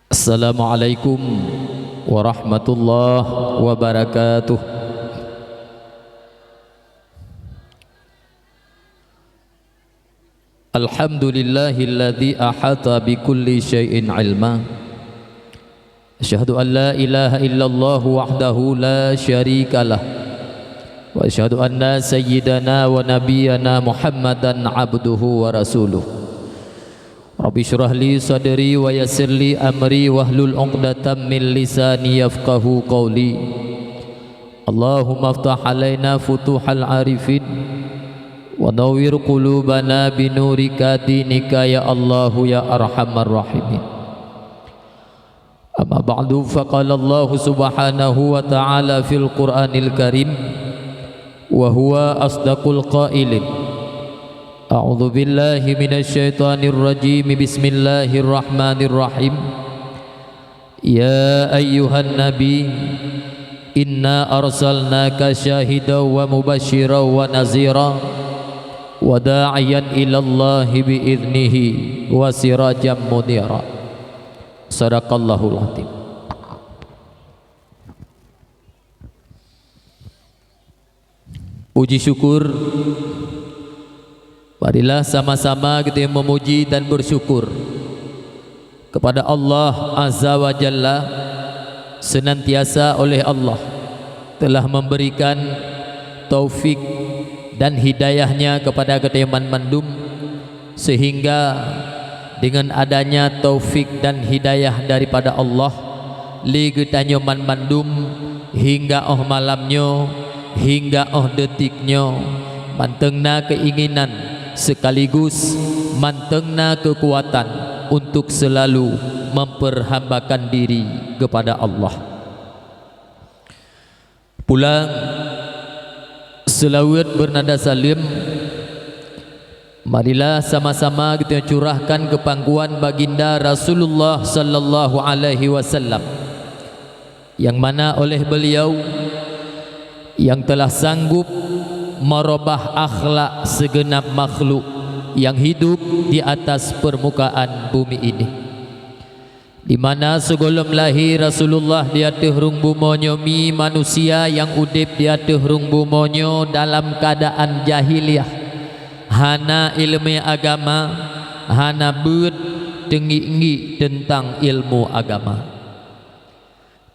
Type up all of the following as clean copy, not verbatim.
Assalamualaikum warahmatullahi wabarakatuh. Alhamdulillahilladzi ahata bikulli syai'in ilma. Asyhadu an la ilaha illallah wahdahu la syarikalah. Wa asyhadu anna sayyidana wa nabiyyana Muhammadan abduhu wa rasuluh. Rabbi syrah li sadri wa yassir li amri wahlul 'uqdatam min lisani yafqahu qawli. Allahumma aftah alaina futuhal arifin wa nawwir qulubana binurika dinika ya Allahu ya arhamar rahimin. Amma ba'du, faqala Allah subhanahu wa ta'ala fil Qur'anil Karim wa huwa asdaqul qailin. A'udzu billahi minasy syaithanir rajim. Bismillahirrahmanirrahim. Ya ayyuhan nabi inna arsalnaka syahidan wa mubasysyiran wa nazira wa da'iyan ila Allah biiznihi wa sirajan munira. Shadaqallahul azim. Puji syukur, marilah sama-sama kita memuji dan bersyukur kepada Allah Azza wa Jalla. Senantiasa oleh Allah telah memberikan taufik dan hidayahnya kepada kita mandum, sehingga dengan adanya taufik dan hidayah daripada Allah li kita mandum hingga malamnya, hingga detiknya, mantengna keinginan sekaligus mantengna kekuatan untuk selalu memperhambakan diri kepada Allah. Pulang selawat bernada salim, marilah sama-sama kita curahkan ke pangkuan baginda Rasulullah sallallahu alaihi wasallam, yang mana oleh beliau yang telah sanggup merubah akhlak segenap makhluk yang hidup di atas permukaan bumi ini, di mana sebelum lahir Rasulullah di atas rung bumonyo mi manusia yang udip di atas rung bumonyo dalam keadaan jahiliyah, hana ilmu agama, hana beut tinggi tentang ilmu agama.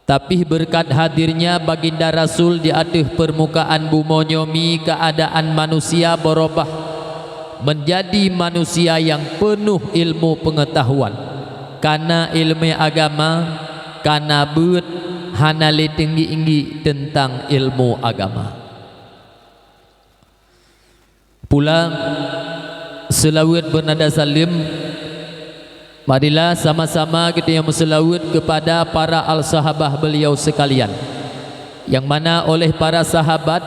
Tapi berkat hadirnya baginda Rasul di atas permukaan bumonyomi, keadaan manusia berubah menjadi manusia yang penuh ilmu pengetahuan, karena ilmu agama, karena beut hanali tinggi tentang ilmu agama. Pulang selawat bernada salim, marilah sama-sama kita yang berselawat kepada para al-sahabah beliau sekalian, yang mana oleh para sahabat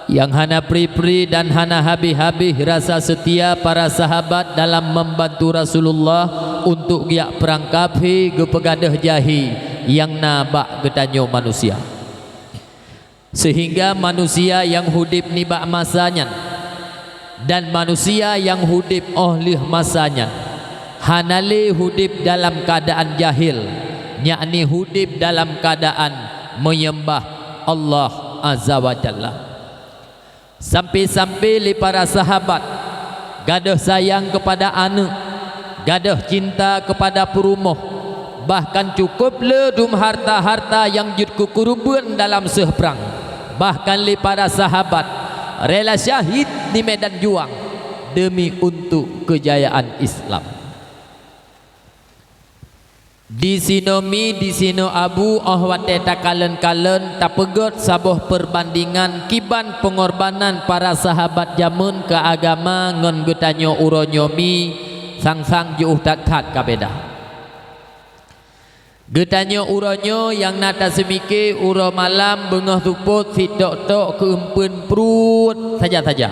yang hana pri-pri dan hana habis-habis rasa setia para sahabat dalam membantu Rasulullah untuk giak perang kafir ke pegadah jahi yang nabak getanyo manusia, sehingga manusia yang hudip nibak masanya dan manusia yang hudip oleh masanya hanale hudip dalam keadaan jahil, yakni hudip dalam keadaan menyembah Allah Azza wa Jalla. Sampai-sampai li para sahabat gadah sayang kepada anak, gadah cinta kepada perumah, bahkan cukup ledum harta-harta yang jud kukurubun dalam seperang. Bahkan li para sahabat rela syahid di medan juang demi untuk kejayaan Islam. Di sino abu wate takalen-kalen tak pegot sabuh perbandingan kiban pengorbanan para sahabat jamun ke agama ngon getanyo uronyo mi sang-sang juh tat-tat kabeda. Getanyo uronyo yang nata semike uro malam bengah tuput sidok-tok keempun perut saja-saja.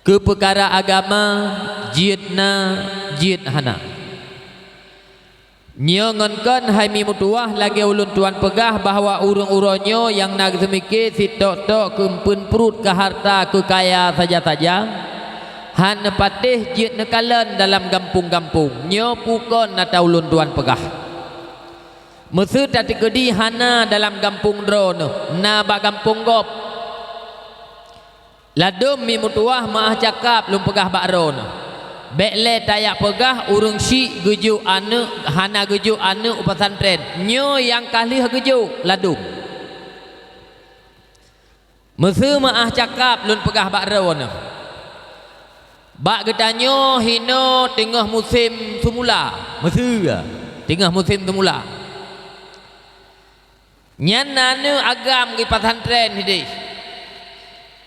Ke perkara agama jidna jid hana. Nyongonkan hai mi mutuah lagi ulun tuan pegah bahwa urung-uronyo yang nak semike sidok-tok keempun perut ke harta ke kaya saja-saja Han patih jit nekalan dalam kampung-kampung nyo pukon atau ulun tuan pegah musuh tadi kedi hana dalam kampung drone na ba kampung gop ladum mi mutuah maah cakap lum pegah bakron bekle tayak pegah urung si geju anu hana geju anu pesantren nyo yang kali geju ladum musuh maah cakap lum pegah bakron bak getanyo hino tengah musim semula musuh tengah musim semula nyan anu agam di pesantren hidi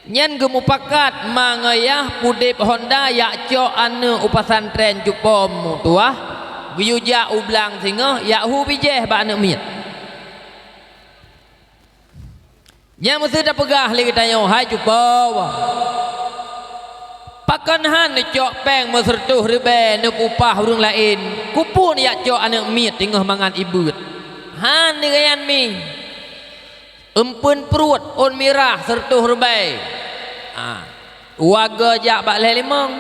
nyan gemupakat mangayah pudip Honda yak cok anu pesantren jupom tuah guyuja ublang singoh yak hu bijeh ba anu miet nyan musuh dah pegah li getanyo hai jupom pakan han cok peng mesertuh ribe nu kupah urang lain kupun yak cok anu miet tengah mangan ibut han ni gayan mi empun perut on mirah sertuh rebai waga jak bak leh limang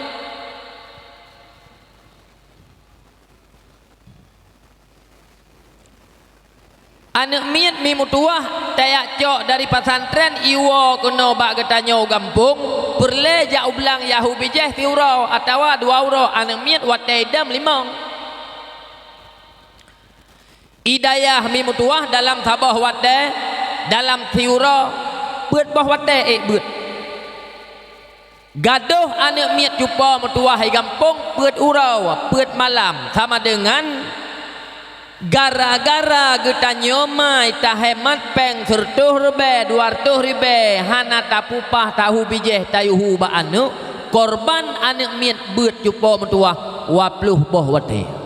anak miet mi mutuah tayak cok dari pesantren iwo kena bak getanyo gampung perle jak ublang yahu bijeh tiurau atawa 2 euro anak miet watai dam limang idayah mi mutuah dalam sabah watai dalam tiura beut bah watai beut gaduh anak miet jumpa mutuah hai gampung beut urau beut malam sama dengan gara-gara getanyo mai tak hemat peng sertuh ribe 200 ribe hana tapupah tahu bijeh tayuhu ba anu korban anak miet beut jumpa mutuah 20 boh watai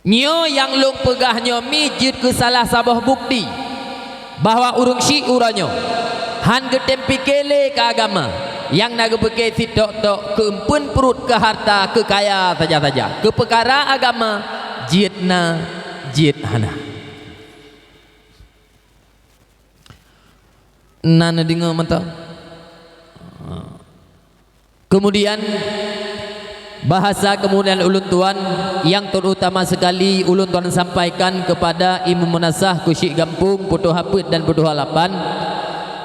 nyo yang lung pegah nyo mi jid ke salah sabah bukti bahwa urung si uranyo han getem pikele ke agama yang naga peke sitok-tok ke empun perut ke harta ke kaya saja-saja ke perkara agama jidna jid hana nana dengar mata kemudian bahasa kemudian ulun tuan yang terutama sekali ulun tuan sampaikan kepada Imam Munasah Kusyik Gampung Putuh Hapit dan Putuh Halapan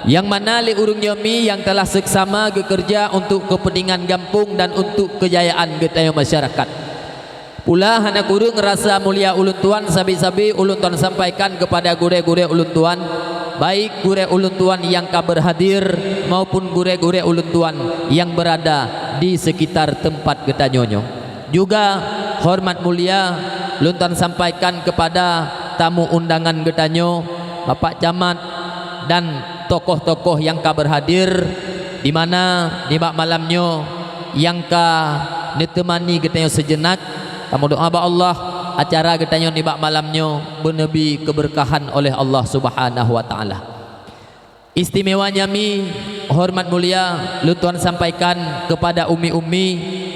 yang mana li urung yomi yang telah seksama bekerja untuk kepentingan Gampung dan untuk kejayaan getaya masyarakat pula hana kurung rasa mulia ulun tuan sabi-sabi ulun tuan sampaikan kepada gure-gure ulun tuan baik gure ulun tuan yang berhadir maupun gure-gure ulun tuan yang berada di sekitar tempat getanyonyo juga hormat mulia ulun tuan sampaikan kepada tamu undangan getanyo Bapak Camat dan tokoh-tokoh yang berhadir di mana di bak malamnyo yang ditemani getanyo sejenak tamu doa ba Allah acara getanyo di bak malamnyo benebi keberkahan oleh Allah Subhanahu wa taala. Istimewanya mi hormat mulia lu tuan sampaikan kepada umi-umi,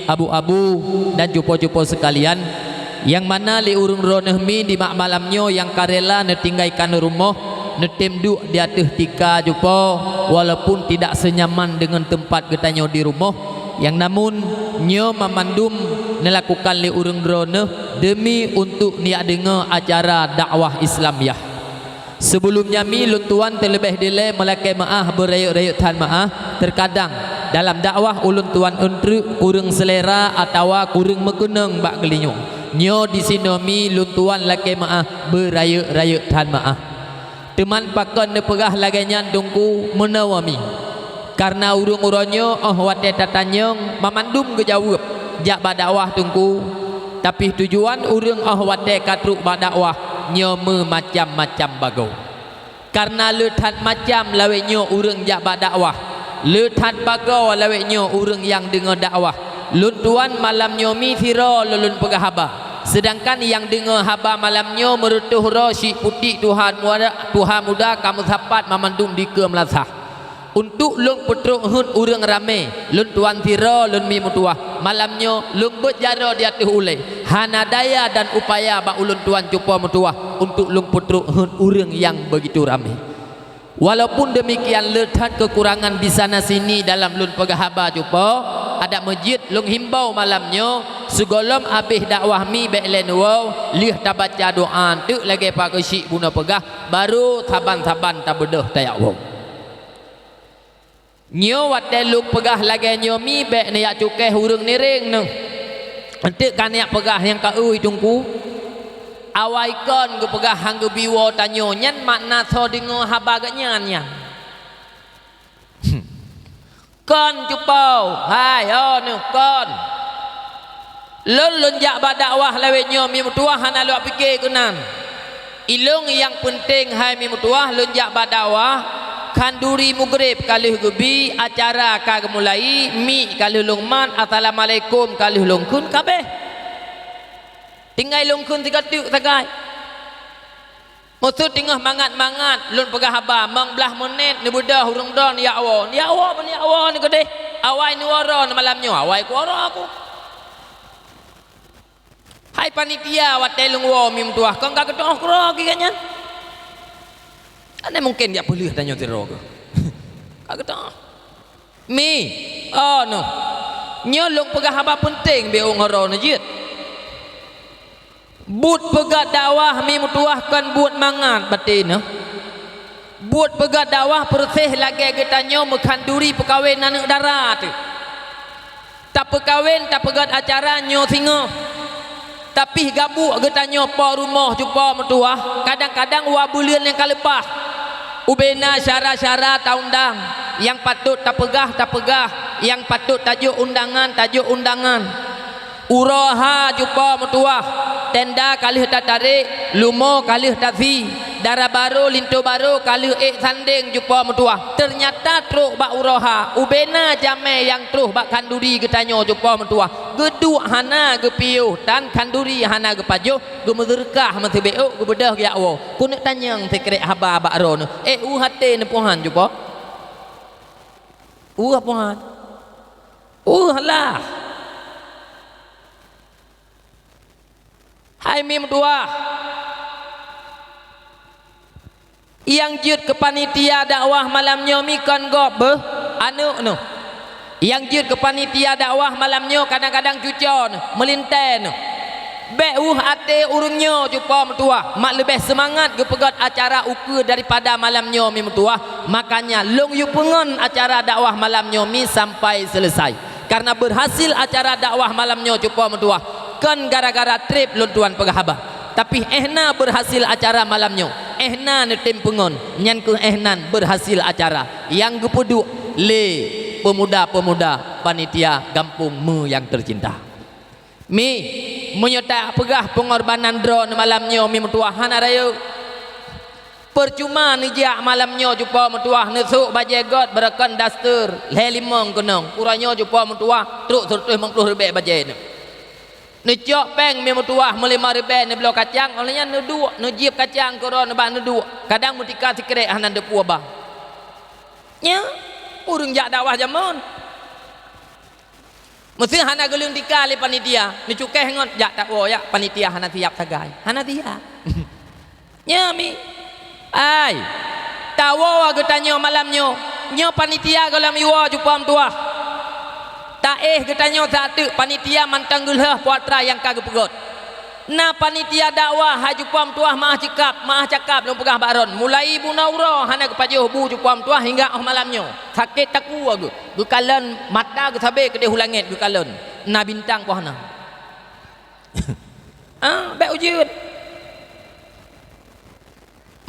abu-abu dan jupo-jupo sekalian yang mana li urung roneh mi di bak malamnyo yang karela netinggaikan rumah netem duk di atas tika jupo walaupun tidak senyaman dengan tempat getanyo di rumah yang namun nyo memandum melakukan li urung drone demi untuk niat dengar acara dakwah Islamiah. Sebelumnya mi luntuan terlebih dile melakai maah berayut-rayut tan maah terkadang dalam dakwah ulun tuan untuk kurang selera atau kurang mekeneng bak gelinyung nyo di sini mi luntuan lakai maah berayut-rayut tan maah teman pakon nepegah laganya dungku menawami karena urung-urunyo wate tatanyong memandum kejawab jak badakwah tungku tapi tujuan urung wate katruk badakwah nyo macam-macam bago karena lethat macam lawenyo urung jak badakwah lethat bago lawenyo urung yang dengar dakwah luntuan malam nyomi sira lulun pegah haba sedangkan yang dengar haba malamnyo merutuh rosi putih Tuhan muda kamu sapat memandum di ke melasah untuk lung putruk hun urang rame lun tuan tira lun mi mutuah malamnyo lung berjara di atas ulai hana daya dan upaya ba ulun tuan cupa mutuah untuk lung putruk hun urang yang begitu rame Walaupun demikian letak kekurangan di sana sini dalam lun pegahaba jumpa ada masjid lung himbau malamnya segolom habis dakwah mi beklen wow lih ta baca doa tu lagi pakai syik guna pegah baru taban-taban ta bedah tayak wow nyo wat lung pegah lagi nyo mi bek ni yak cukeh hurung niring nu entik kan yak pegah yang ka ui tungku awai kon ke pegah hang ke biwo tanyo nyan makna tho dengo haba gak nyan nyan kon cupau hai oh nu kon lun jak ba dakwah lewe nyo mi mutuah hana lu pikir kenan ilung yang penting hai mi mutuah lun jak ba dakwah kanduri mugrib kalih gebi acara ka mulai mi kalih lungman assalamualaikum kalih lungkun kabeh tinggal lungkun tiga tiuk tagai maksud tengah mangat-mangat lun pegah haba mang belah menit ni budah hurung don ya Allah ni Allah ni gede awai ni wara malamnya awai ku wara aku hai panitia watai lung wo mi mtuah kau enggak ketok kro kayaknya ana mungkin dia boleh tanya tiro ke kagak ketok mi oh no nyolong pegah haba penting be ngoro najit but pegat dakwah mi mutuahkan buat mangan batin buat pegat dakwah persih lagi kita nyo mekanduri perkawinan darat tak perkawin tak pegat acara nyo singo tapi gabuk kita nyo po rumah jumpa mutuah kadang-kadang wa bulan yang kalepah ubena syara-syara taundang yang patut tak pegah yang patut tajuk undangan uraha jumpa mutuah tenda kalih tak tarik lumo kalih tak fi darah baru lintu baru kalih sanding jumpa mutuah ternyata teruk bak uraha ubena jame yang terus bak kanduri getanyo jumpa mutuah geduk hana gepiuh dan kanduri hana gepajuh gemezerkah mati beuk gebedah ya Allah kunik tanyang tekrek haba bak ron hate ne pohan jumpa pohan lah hai mim dua yang jut ke panitia dakwah malamnya mi kon gob anu no yang jut ke panitia dakwah malamnya kadang-kadang cucon melinten ate urungnya jumpa mertua mak lebih semangat ke pegat acara ukur daripada malamnya mi mertua makanya long yu pengon acara dakwah malamnya mi sampai selesai karena berhasil acara dakwah malamnya jumpa mertua kan gara-gara trip luntuan pegahaba tapi ehna berhasil acara malamnya ehna netim pengon nyan ke ehnan berhasil acara yang gepuduk le pemuda-pemuda panitia Gampung Me yang tercinta mi menyertai pegah pengorbanan drone malamnya mi metuahan raya percuma ni jak malamnya jumpa metuah nesuk bajegot berakan daster le limong kenong kuranya jumpa metuah teruk terus mengpuluh rebek baje ni cok peng mi mutuah melima ribe ni blok kacang olehnya ni dua ni jip kacang koron ba ni dua kadang mutika sikrek hanan de puah bah nya urang jak dakwah jamun mesti hana gelung dikali panitia ni cukeh ngot jak tak wo ya panitia hana tiap tagai hana dia nya mi ai tawo wa getanyo malamnyo nyo panitia galam iwa jumpa mtuah taeh getanyo satu panitia mantanggulhah puatra yang kagak pegot na panitia dakwah hajupam tuah maah cakap lom pegah baron mulai ibu naura hana kepajuh bu jupam tuah hingga malamnya sakit taku agu gekalan mata ke sabe ke dehu langit gekalan na bintang ko hana be ujud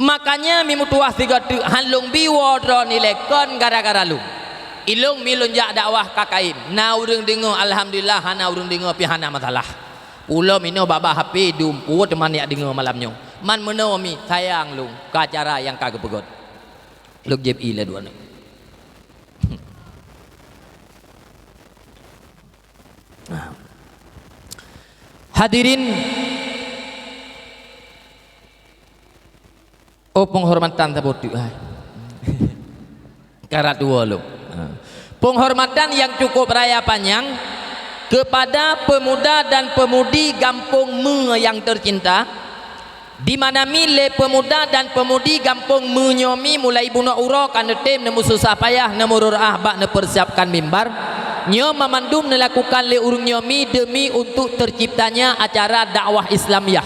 makanya mimu tuah tiga tu halung biwo dron ilekon gara-gara lu ilung milun jak dakwah kakaim na urang dengo alhamdulillah hana urang dengo pi hana masalah ulo mino baba HP dumpu teman yak dengo malamnya man meno mi sayang lung ke acara yang kagak pegot luk jeb ile dua ni hadirin penghormatan tabutu karat dua lu penghormatan yang cukup raya panjang kepada pemuda dan pemudi Gampung Me yang tercinta di mana mile pemuda dan pemudi kampung menyomi mulai bunuh ura kan tim nemu susah payah nemu rurah bak ne persiapkan mimbar nyo memandum melakukan le urung nyomi demi untuk terciptanya acara dakwah Islamiyah.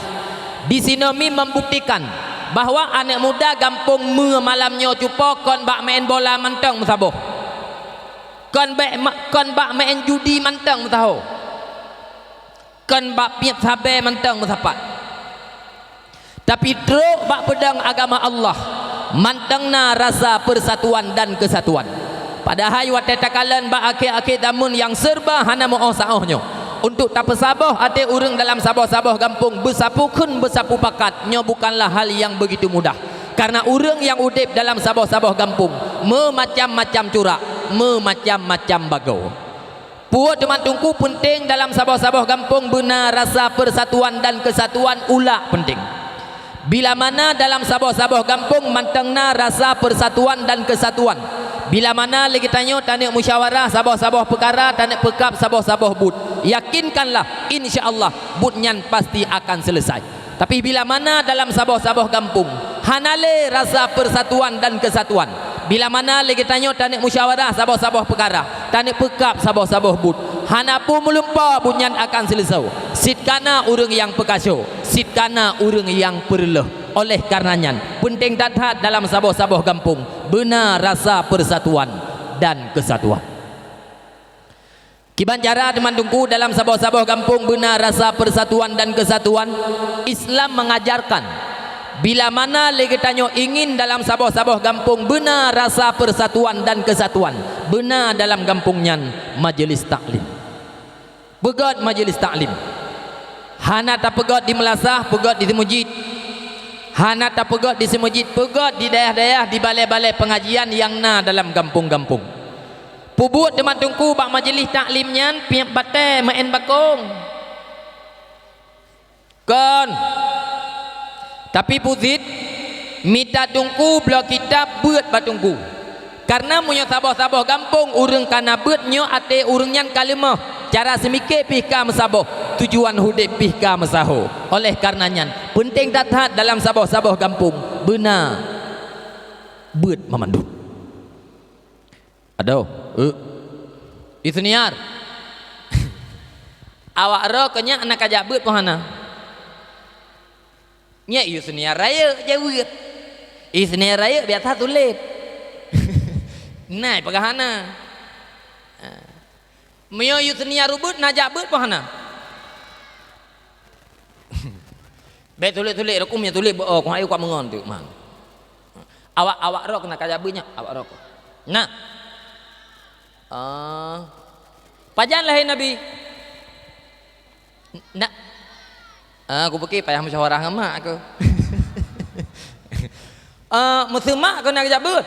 Di sini mi membuktikan bahwa anak muda kampung malamnya cupo kon bak main bola mantang musabah, kon bak main judi mantang mutaho, kon bak piat sabe mantang musapat. Tapi teruk bak pedang agama Allah mantangna rasa persatuan dan kesatuan. Padahal wate takalan bak akhir-akhir zaman yang serba hana mo'oh sa'ohnya untuk tak pesabah ate urang dalam sabah-sabah kampung bersapu kun bersapu pakat nyo bukanlah hal yang begitu mudah karena urang yang udip dalam sabah-sabah kampung memacam-macam curak memacam-macam bagau. Puak teman tungku penting dalam sabah-sabah kampung benar rasa persatuan dan kesatuan ulah penting. Bila mana dalam sabah-sabah kampung mantengna rasa persatuan dan kesatuan, bila mana lagi tanya tanik musyawarah sabah-sabah perkara tanik pekap sabah-sabah bud, yakinkanlah insya-Allah budnyan pasti akan selesai. Tapi bila mana dalam sabah-sabah kampung hanale rasa persatuan dan kesatuan, bila mana lagi tanya tanik musyawarah sabah-sabah perkara tanik pekap sabah-sabah bud, hanapu melumpa budnyan akan selesai. Sitkana urang yang pekasyo, sitkana urang yang perleh. Oleh karenanya penting dathat dalam sabah-sabah kampung benar rasa persatuan dan kesatuan. Kiban cara teman tungku dalam sabah-sabah kampung benar rasa persatuan dan kesatuan. Islam mengajarkan bila mana lagi tanya ingin dalam sabah-sabah kampung benar rasa persatuan dan kesatuan, benar dalam kampungnya majlis taklim. Pegat majlis taklim. Hana tak pegat di Melasah, pegat di masjid. Hana tak pegat di masjid, pegat di daerah-daerah di balai-balai pengajian yang na dalam kampung-kampung. Pubut teman tungku bak majlis taklimnya piak batai main bakong. Kon. Tapi puzit minta tungku blok kita buat batungku. Karena punya sabah-sabah kampung urang kana beutnyo ate urangnya kalimah cara semikir pihka mesabah tujuan hudip pihka mesaho. Oleh karenanya penting dathat dalam sabah-sabah kampung benar beut memandu. Aduh itu niar awak ro kenya anak ajak beut pohana nya ieu seniar raya jauh seniar raya biasa tulit naik pagahana mio yu seniar rubut najak beut pohana be tulit-tulit rekumnya tulit oh ku ayu ku mengon tu mang awak ro kena kajak beutnya awak ro nah pajan lahir Nabi nak aku pergi payah musyawarah dengan mak aku mesema kau nak ajak beut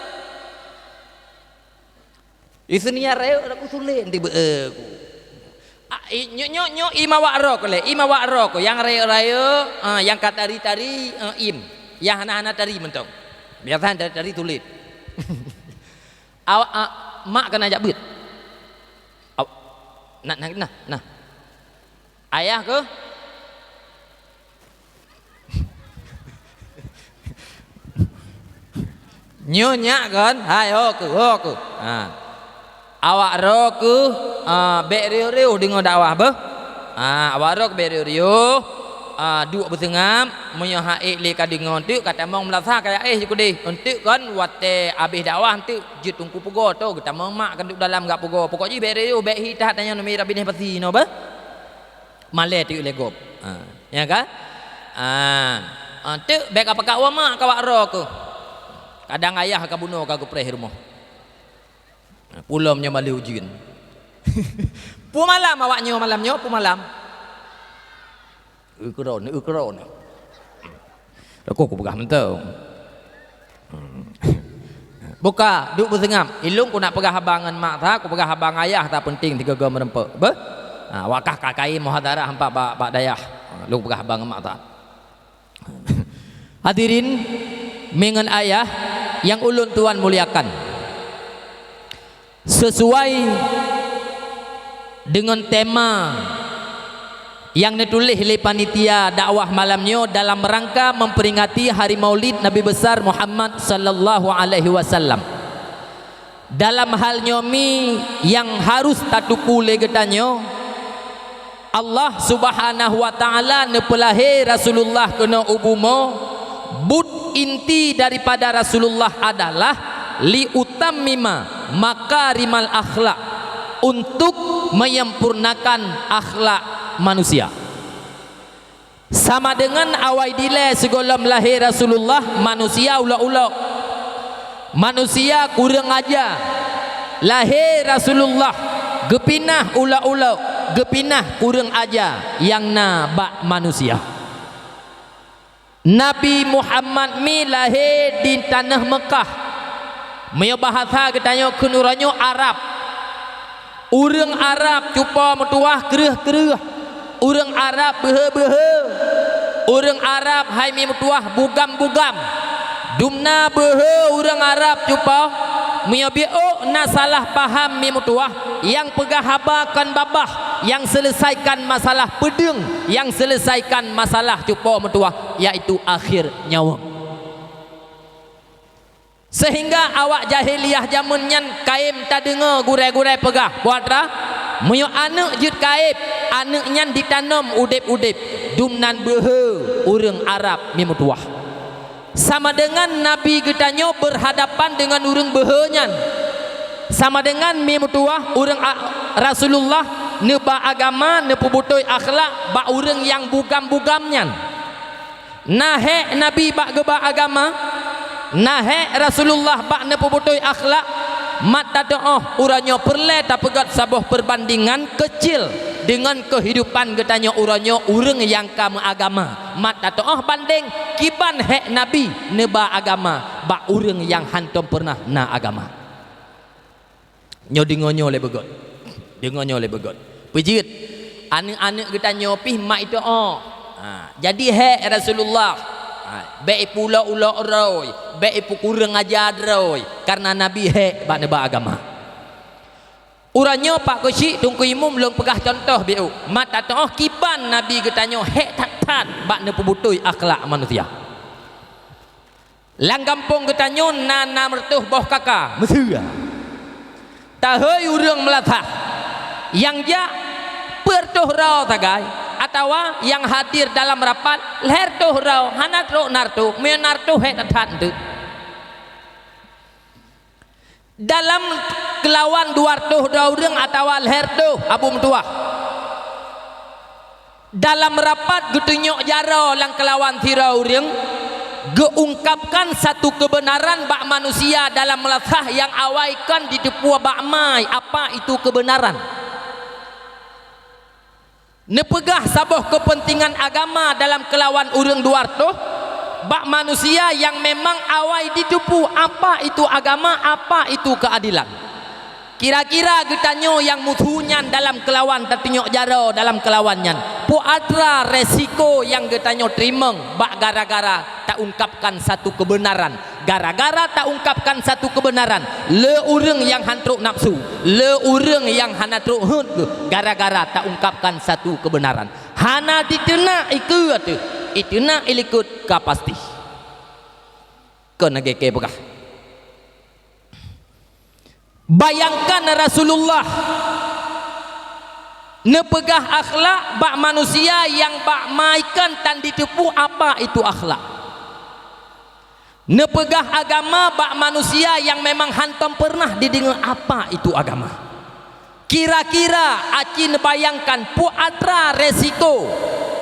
isniya raya aku sulit tiba aku nyo imawak ro ko le imawak ro ko yang raya yang katari-tari yang hana-hana tari mentong biasa tari tulit awak mak kena ajak beut nah ayah ke nyonya kan hayo ke awak ro ke bek riu-riu dengo dakwah be awak ro ke bek riu-riu duk bersengam munyo haik le ka dengo tu kata mong melasa kaya jiku deh untuk kan wate habis dakwah tu jut tungku pugo tu kata mong mak kan duk dalam gak pugo pokoknya bek riu bek hitat tanya no mira bineh pasi no be male tu legop ya kan tu bek apa kak wa mak kawak ro ke kadang ayah ka bunuh ka gepreh rumah pulamnya balik ujian pu malam awaknya malamnya pu malam ukron aku pegah mentau buka duk bersengam ilung ku nak pegah abangan mak ta ku pegah abang ayah tak penting tiga gam merempek be wakah kakai muhadarah hampa bak dayah lu pegah abang mak ta hadirin mengen ayah yang ulun tuan muliakan sesuai dengan tema yang ditulis oleh panitia dakwah malamnya dalam rangka memperingati hari Maulid Nabi besar Muhammad sallallahu alaihi wasallam. Dalam hal nyomi yang harus tatuku legetanyo, Allah Subhanahu wa taala nepelahe Rasulullah kena ubumo, bud inti daripada Rasulullah adalah li utammima makarimal akhlak, untuk menyempurnakan akhlak manusia. Sama dengan awai dile segolom lahir Rasulullah, manusia ula-ula, manusia kurang aja. Lahir Rasulullah gepinah ula-ula, gepinah kurang aja yang na bak manusia. Nabi Muhammad mi lahir di tanah Mekah, maya bahasa katanya kenuranyo Arab. Urang Arab cupa metuah kereh-kereh, urang Arab behe-behe, urang Arab hai mi metuah bugam-bugam, dumna behe urang Arab cupa mia bio na salah paham mi metuah, yang pegah habakan babah, yang selesaikan masalah pedeng, yang selesaikan masalah cupa metuah, yaitu akhir nyawa. Sehingga awak jahiliyah zaman nyan kaim tak dengar gurai-gurai pegah buat ra muyo anak jut kaib, anak nyan ditanam udip-udip, dumnan behe urang Arab mi metuah. Sama dengan Nabi getanyo berhadapan dengan urang behe nyan, sama dengan mi metuah urang Rasulullah neba agama ne pebutoi akhlak ba urang yang bugam-bugam nyan. Nahe Nabi bak geba agama, nahe Rasulullah bak ne pebutoi akhlak, mat tatoh uranyo perle tak pegat sabuh perbandingan kecil dengan kehidupan getanyo uranyo urang yang kamu agama. Mat tatoh banding kiban he Nabi neba agama bak urang yang hantom pernah na agama. Nyo dingonyo le begot, dingonyo le begot. Pejit anak-anak getanyo pih mak itu jadi he Rasulullah baik pula ula roy, baik pu kurang ajar roy, karena Nabi he bak neba agama. Uranyo pak kecik tungku imum belum pegah contoh biu, mat tatoh kiban Nabi getanyo he tat-tat bak ne pebutoi akhlak manusia. Lang kampung getanyo nana mertuh boh kakak mesra, tahoi urang melatah yang ja pertuh rau tagai, atau yang hadir dalam rapat leher tuh rau hanat ro nartu menartu he tat tu dalam kelawan dua tuh daureng atau leher tuh abu metuah dalam rapat getunyok jaro lang kelawan tiraureng geungkapkan satu kebenaran bak manusia dalam melatah yang awaikan di tepua bak mai. Apa itu kebenaran? Nepegah sabuh kepentingan agama dalam kelawan urang duarto bak manusia yang memang awai ditupu apa itu agama, apa itu keadilan. Kira-kira getanyo yang muthunyan dalam kelawan tertinyok jaro dalam kelawannya pu atra resiko yang getanyo trimeng bak gara-gara tak ungkapkan satu kebenaran, gara-gara tak ungkapkan satu kebenaran le urang yang hantruk nafsu, le urang yang hana truk hut, gara-gara tak ungkapkan satu kebenaran hana ditena iku atu ituna ilikut ka pasti kena geke begah. Bayangkan Rasulullah nepegah akhlak bak manusia yang bak maikan tan ditipu apa itu akhlak, nepegah agama bak manusia yang memang hantam pernah didengar apa itu agama. Kira-kira aci bayangkan pu atra resiko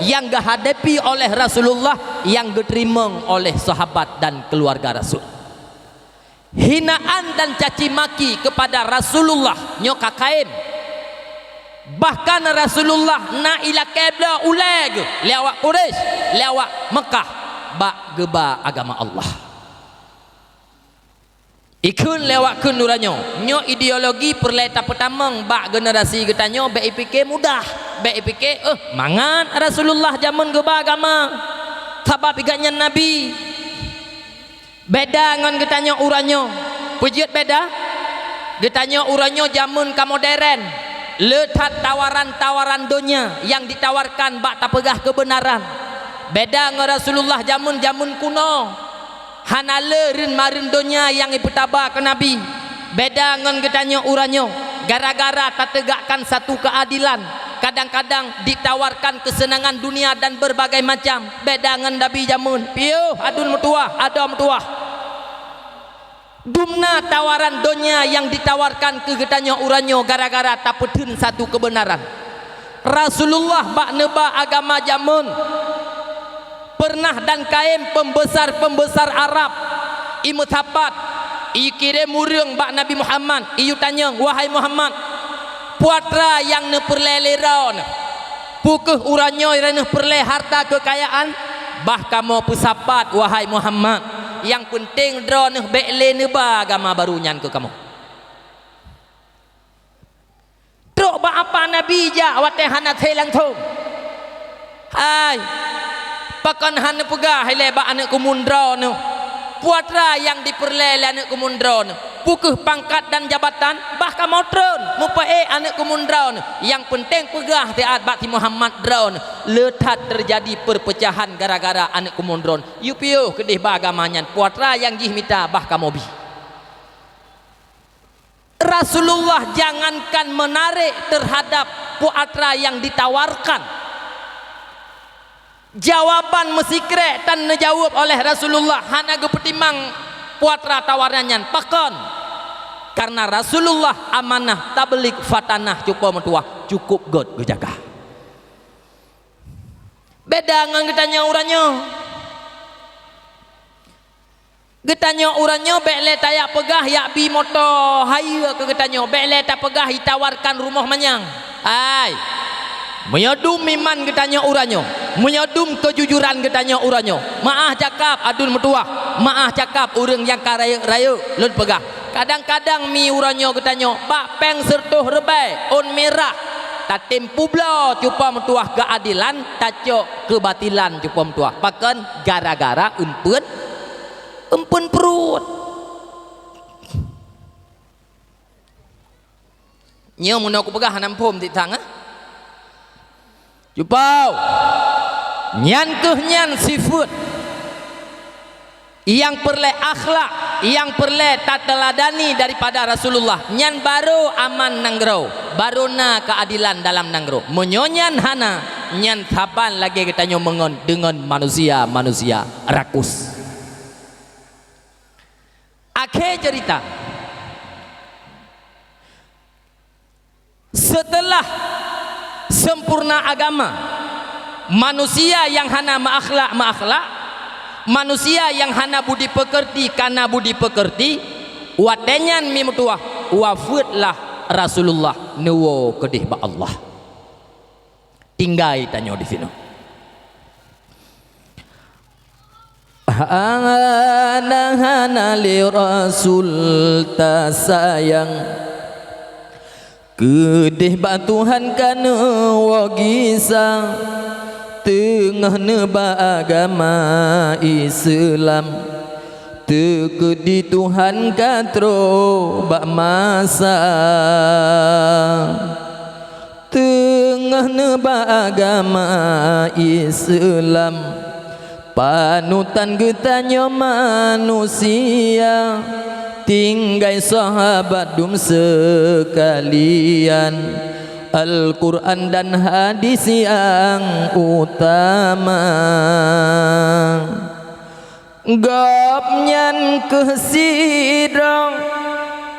yang dihadapi oleh Rasulullah yang diterima oleh sahabat dan keluarga Rasul. Hinaan dan caci maki kepada Rasulullah nyoka kaim, bahkan Rasulullah na ila kebla uleg lewat Quraisy lewat Mekah bak geba agama Allah ikun lewat kunduranyo nyo ideologi perleta pertamang bak generasi getanyo BIPK mudah BIPK mangan Rasulullah zaman geba agama sabab iganya Nabi beda ngan getanyo uranyo pujut beda getanyo uranyo jamun ka modern letat tawaran-tawaran dunia yang ditawarkan bak tak pegah kebenaran. Beda dengan Rasulullah jamun kuno, hanale rin marin dunia yang ipetaba ke Nabi. Beda dengan getanya uranyo, gara-gara tak tegakkan satu keadilan, kadang-kadang ditawarkan kesenangan dunia dan berbagai macam. Beda dengan Nabi jamun piuh adun mutuah ada mutuah. Dumna tawaran dunia yang ditawarkan ke getanya uranyo gara-gara tak pedun satu kebenaran. Rasulullah bak neba agama jamun pernah dan kaim pembesar-pembesar Arab imu tapat kirim murung bak Nabi Muhammad, iu tanya, wahai Muhammad, puatra yang ne perleleron pukuh uranyo yang ne perle harta kekayaan, bah kamu pesapat wahai Muhammad, yang penting dro ne bekle ne ba agama barunyan ke kamu. Truk ba apa Nabi ja wate hanat helang thum. Hai pakan hana pegah hele ba anak kumundra ne. Puatra yang diperlele anak kumundra ne. Pukuh pangkat dan jabatan bah kamu tron mupae anak kumundra ne. Yang penting pegah taat bakti Muhammad drone. Letat terjadi perpecahan gara-gara anak kumundra. Yu piuh kedih ba agamanyan. Puatra yang jih mita bah kamu bi. Rasulullah jangankan menarik terhadap puatra yang ditawarkan. Jawaban mesikre tan dijawab oleh Rasulullah hana gepetimang puatra tawarannya pakon. Karena Rasulullah amanah tablik fatanah cukup metua cukup god gejaga. Beda dengan getanya uranyo. Getanya uranyo bekle tayak pegah yak bi moto hayu ke getanya bekle tak pegah ditawarkan rumah manyang. Ai menyodum iman getanya uranyo, menyodum kejujuran getanya uranyo. Maah cakap adun metuah, maah cakap urang yang karaya-raya lun pegah. Kadang-kadang mi uranyo getanya bak peng sertuh rebai on merah tatim publo cupa metuah keadilan tacok kebatilan cupa metuah. Pakan gara-gara empun perut. Nyo mun aku pegah nampum di tang Jupau nyan kehnyan sifat yang perle akhlak, yang perle tateladani daripada Rasulullah. Nyan baru aman nanggro, baru na keadilan dalam nanggro. Menyonyan hana nyan tapan lagi kita nyomengon dengan manusia rakus. Akhir cerita setelah sempurna agama, manusia yang hana ma'akhlak, manusia yang hana budi pekerti karena budi pekerti, watenyan mimutuah wafudlah Rasulullah nuwo kedih ba Allah. Tinggai tanyo di sini. Hana li Rasul ta sayang kedih ba Tuhan kana wagisa tengah neba agama Islam tekedi Tuhan katro ba masa tengah neba agama Islam panutan getanya manusia tinggai sahabat dum sekalian Al-Quran dan hadis yang utama gapnyan kesidang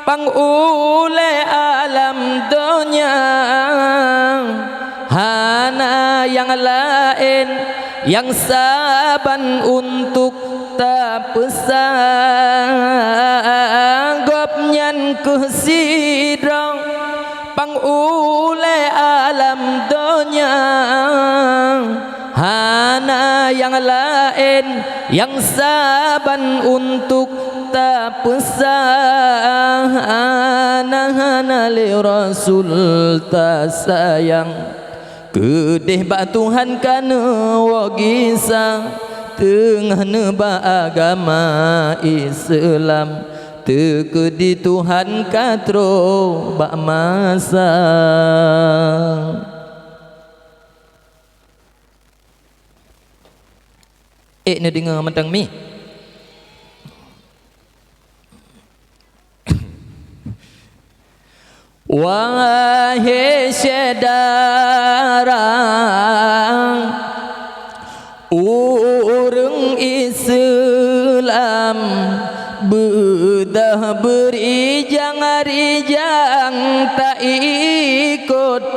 pangule alam dunia hana yang lain yang saban untuk tak pesan gapnyan kesidang pangule alam dunia hana yang lain yang saban untuk tak pesan hana li Rasul tak sayang kedih ba Tuhan kana wagisa tengah neba agama Islam Tekedi Tuhan katro bak masa. Ni dengar mentang mi. Wahai saudara urang Islam bedah berijang-rijang tak ikut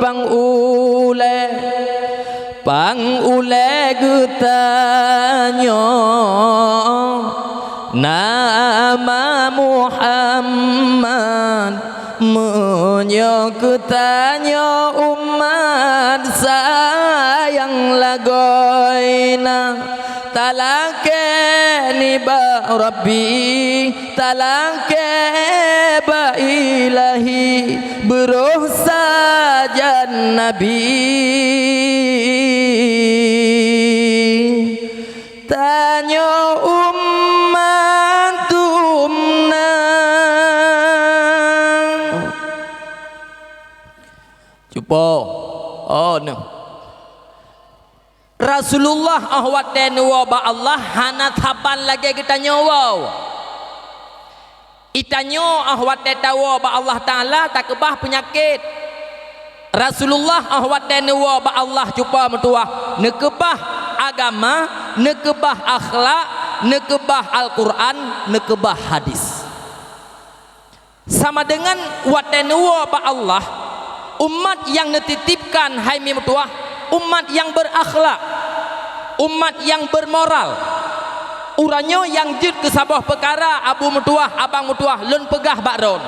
pangule getanyo nama Muhammad menyo getanyo umat sayang lagoina talake ni ba Rabbi talake ba ilahi beruh saja Nabi tanyo umatumna cupo no Rasulullah ahwat wa ba Allah hana thapan lagi kita nyawa itanyo ahwat tawa ba Allah taala tak kebah penyakit Rasulullah ahwat wa ba Allah cupa metuah nekebah agama nekebah akhlak nekebah Al-Quran nekebah hadis sama dengan watenwa ba Allah umat yang netitipkan hai metuah umat yang berakhlak, umat yang bermoral. Uranyo yang jid ke sabah perkara abu mutuah, abang mutuah, lun pegah bakron.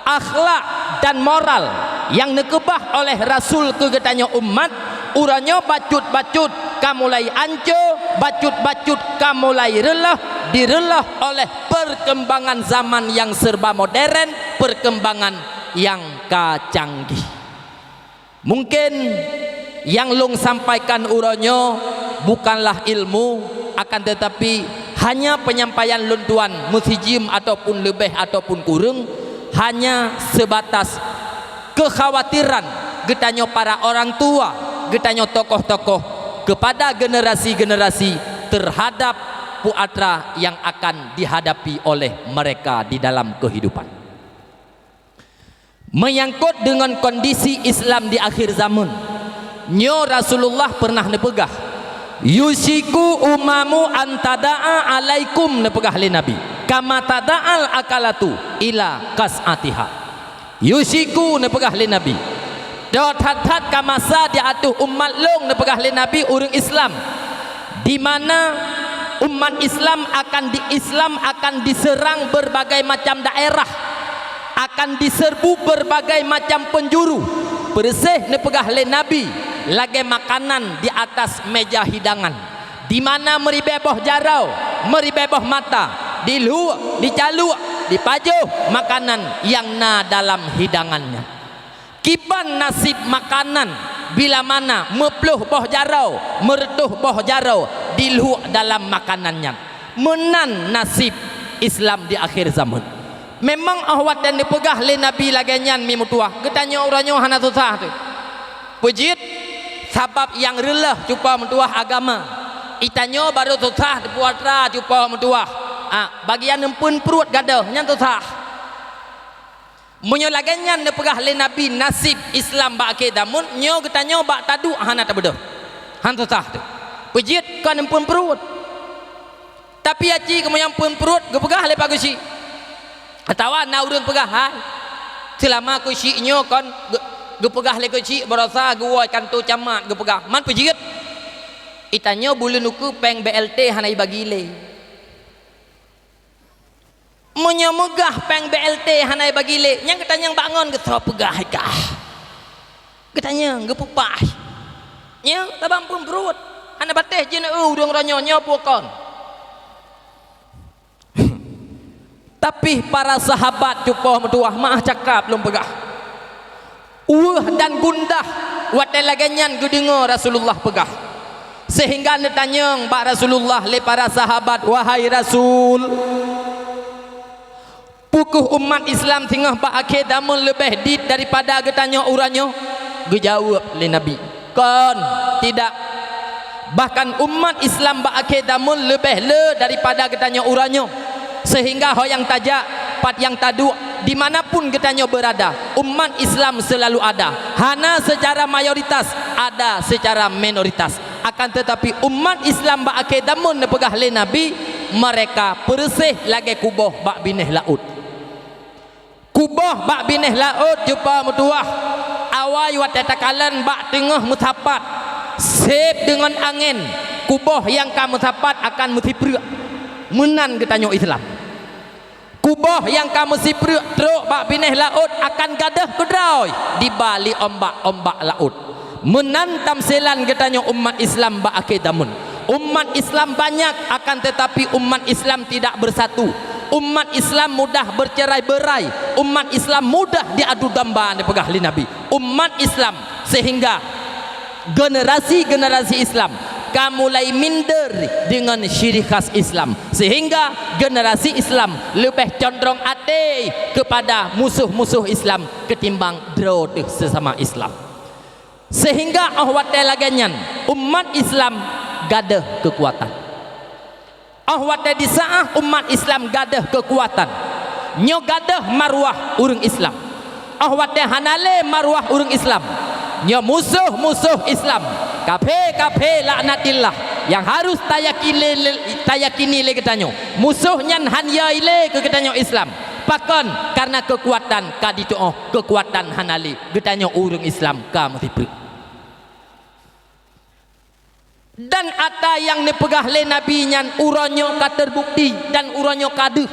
Akhlak dan moral yang nekebah oleh Rasul ke getanya umat, uranyo bacut-bacut kamulai anco, bacut-bacut kamulai relah, direlah oleh perkembangan zaman yang serba modern, perkembangan yang kacanggih. Mungkin yang long sampaikan uronyo bukanlah ilmu, akan tetapi hanya penyampaian luntuan musijim ataupun lebih ataupun kurang, hanya sebatas kekhawatiran getanyo para orang tua, getanyo tokoh-tokoh kepada generasi-generasi terhadap puatra yang akan dihadapi oleh mereka di dalam kehidupan. Menyangkut dengan kondisi Islam di akhir zaman, nyo Rasulullah pernah nepegah yusiku umamu antada'a alaikum nepegah li Nabi kama tada'al akalatu ila kas'atiha. Yusiku nepegah li Nabi dot hat kamasa diatuh umat long nepegah li Nabi urang Islam, di mana umat Islam akan diserang berbagai macam daerah, akan diserbu berbagai macam penjuru. Bersih nepegah li Nabi lagi makanan di atas meja hidangan, di mana meribeboh jarau, meribeboh mata, diluak, dicaluk, dipajuh makanan yang na dalam hidangannya. Kiban nasib makanan bila mana mepluh boh jarau, meretuh boh jarau diluak dalam makanannya. Menan nasib Islam di akhir zaman. Memang ahwat dan dipegah li Nabi laganyan mi mutuah. Getanya orangnya hana susah tu. Pujit sabab yang relah cupa mutuah agama. Itanyo baru susah dipuatra cupa mutuah. Bagian empun perut gadah nyan susah. Munyo laganyan dipegah li Nabi nasib Islam ba akhir zaman, nyo getanyo ba tadu hana tak bedah. Han susah tu. Pujit kan empun perut. Tapi aci kemoyang empun perut gepegah li pagusi. Atau na urang pegah hai selama ku syiknyo kon gepegah le ku syik berasa guoi kan tu camat gepegah man pejit itanyo bulan uku peng BLT hanai bagi le munyo megah peng BLT hanai bagi le nyang ketanyang bangun ke so pegah kah ketanyang gepupah nya tabang pun perut ana bateh je na urang ronyo nyo pukon. Tapi para sahabat cupoh metuah maah cakap belum pegah dan gundah watai laganyan gedengar Rasulullah pegah sehingga netanyang bak Rasulullah le para sahabat, wahai Rasul Pukuh umat Islam tengah berakhir damun lebih dit daripada getanya uranyo. Gejawab oleh Nabi, kon tidak. Bahkan umat Islam berakhir damun lebih le daripada getanya uranyo. Sehingga yang tajak pat yang tadu dimanapun getanya berada, umat Islam selalu ada. Hana secara mayoritas, ada secara minoritas. Akan tetapi umat Islam berakhir damun nepegah oleh Nabi, mereka persih lagi kubuh bak binih laut. Kubah bak binih laut jumpa mutuah awai wat takalan bak tengah mutapat sip dengan angin. Kubah yang kamu tapat akan mutiprak menan getanyo Islam. Kubah yang kamu siprak teruk bak binih laut akan gadah kedraui di bali ombak-ombak laut. Menan tamsilan getanyo umat Islam bak akhir zaman. Umat Islam banyak akan tetapi umat Islam tidak bersatu. Umat Islam mudah bercerai-berai. Umat Islam mudah diadu domba dipegah oleh Nabi. Umat Islam sehingga generasi-generasi Islam mulai minder dengan ciri khas Islam, sehingga generasi Islam lebih condong ade kepada musuh-musuh Islam ketimbang draw sesama Islam. Sehingga ahwate laganyan umat Islam gadah kekuatan. Ahwate di saah umat Islam gadah kekuatan. Nyo gadah marwah urang Islam. Ahwate hanale marwah urang Islam. Nyo musuh-musuh Islam. Kafe laknatillah yang harus tayakini le ketanyo. Musuhnya hanya ile ke ketanyo Islam. Pakon karena kekuatan kaditoh kekuatan hanale ketanyo urang Islam ka mutipri. Dan ata yang nepegah le Nabi nyan uronyo ka terbukti dan uronyo kadu.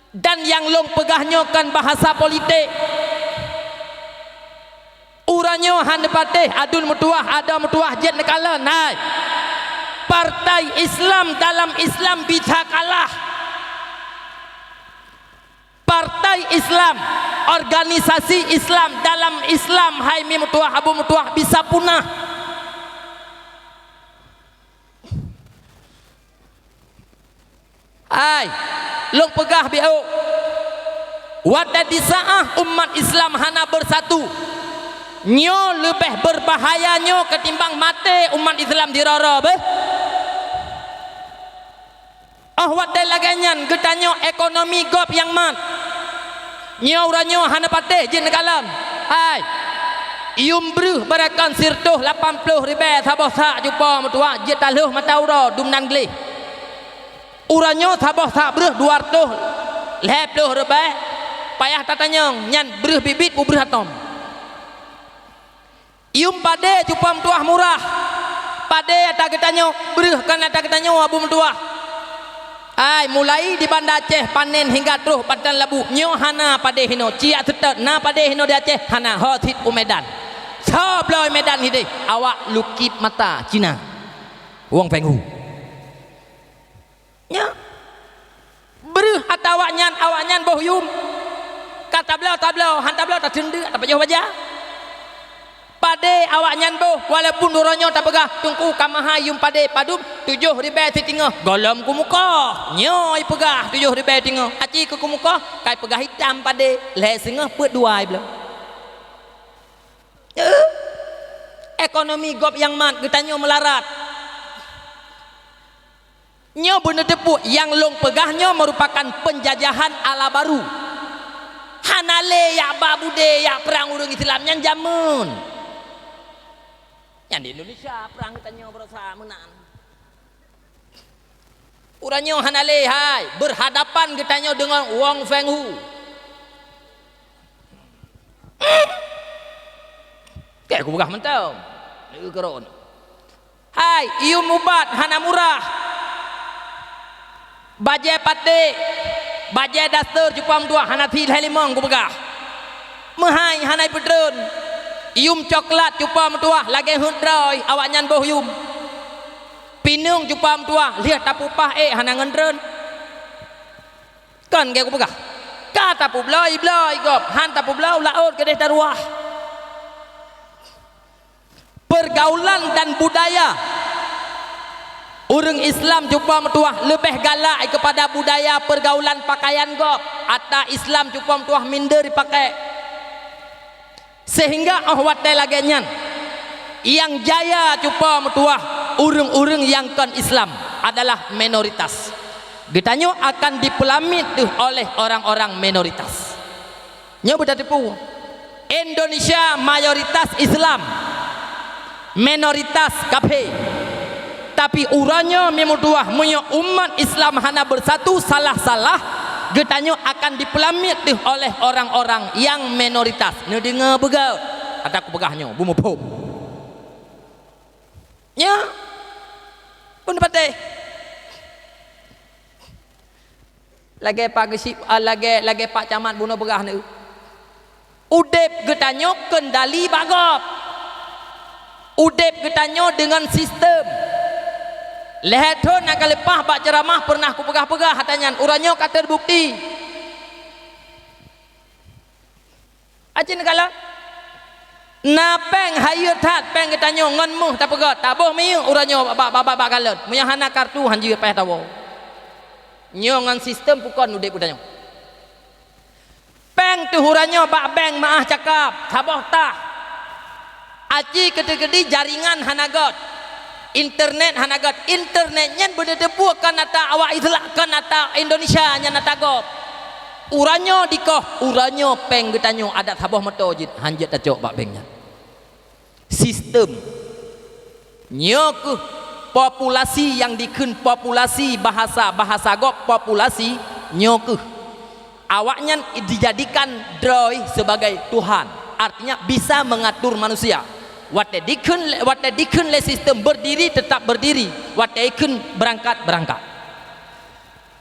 Dan yang long pegahnyo kan bahasa politik. Uranyo handepateh adun mutuah ada mutuah jet nekalan. Hai. Partai Islam dalam Islam bisa kalah. Partai Islam, organisasi Islam dalam Islam hai mi mutuah abu mutuah bisa punah. Ai, long pegah biau. Wada di saah umat Islam hana bersatu. Nyo lebih berbahayanya ketimbang mati umat Islam dirara beh. Wada laganyan getanyo ekonomi gop yang mat. Nyo uranyo hana pateh jin kalam. Ai. Ium bruh barakan sirtuh 80 ribu sabah sak jumpa mutua je taluh matauro dum nan glih. Uranyo sabah sak bruh 200 lebih ribu payah tatanyong nyan bruh bibit u bruh atom. Ium pade jumpa mutua murah. Pade ata getanyo bruh kan ata getanyo abu mutua. Ai mulai di Banda Aceh panen hingga terus Patan Labu nyo hana pade hino ciak setet na pade hino di Aceh hana hotit u Medan. Sobloi Medan hide awak lukip mata Cina wong penghu nya beruh atau awaknyan boh yum kata tablau hantablau tak cendu tak pajah wajah pade awaknyan boh walaupun duronyo tak pegah tungku kamaha yum pade padum 7 ribu tinggal golom ku muka nyoi pegah 7 ribu tinggal aci ku muka kai pegah hitam pade le sengah put duai belum. Ekonomi gop yang mat getanyo melarat. Nyo bener depu yang long pegahnya merupakan penjajahan ala baru. Hanale ya babude ya perang urang Islam nyan jamun. Yang di Indonesia perang getanyo berusaha menang. Uranyo hanale hai berhadapan getanyo dengan wong fenghu. Kayak aku buka mentau lagi keron. Hai iu mubat hana murah baje pate baje dasar jupam dua hana til halimong aku begah mahai hanai pedron ium coklat jupam dua lagi hundroi awaknyan boh yum pinung jupam dua lihat tapupah hana ngendron kan kayak aku begah kata pu bloi gop han tapu blau laut kedeh daruah. Pergaulan dan budaya Orang Islam jumpa metuah lebih galak kepada budaya pergaulan pakaian go. Atau Islam jumpa metuah minder dipakai. Sehingga ahwatai laginya yang jaya jumpa metuah orang-orang yang kan Islam adalah minoritas. Getanyo akan dipelamit oleh orang-orang minoritas. Nya betul tipu. Indonesia mayoritas Islam, minoritas kafir. Tapi uranya memuduah punya umat Islam hana bersatu salah-salah, getanyo akan dipelamit oleh orang-orang yang minoritas. Nya dengar begal. Ada aku pegahnya, bumu pom. Nya pun dapat lagi Pak Gesip, lagi Pak Camat bunuh begah ni. Udep getanyo kendali bagop. Udep getanyo dengan sistem. Leheton nak lepah bak ceramah pernah ku pegah-pegah hatanya. Uranyo kata bukti. Acin kala. Napeng hayat hat peng getanyo ngan muh tak pegat. Tak boh mi uranyo bak galet. Munya hana kartu hanjir peh tawo. Nyongan sistem pukon udep udanyo. Peng tu huranyo bak beng maah cakap sabah tah. Aci gede-gede jaringan hanagot. Internet hanagot. Internetnya bener depuh kan nata awak Islam kan nata Indonesia nya nata gop. Uranyo dikoh, uranyo peng getanyo adat sabah meto jit hanjet acok bak bengnya. Sistem nyoku populasi yang dikun populasi bahasa gop populasi nyoku awaknya dijadikan droi sebagai Tuhan, artinya bisa mengatur manusia. Wate dikun le sistem berdiri tetap berdiri, wate ikun berangkat.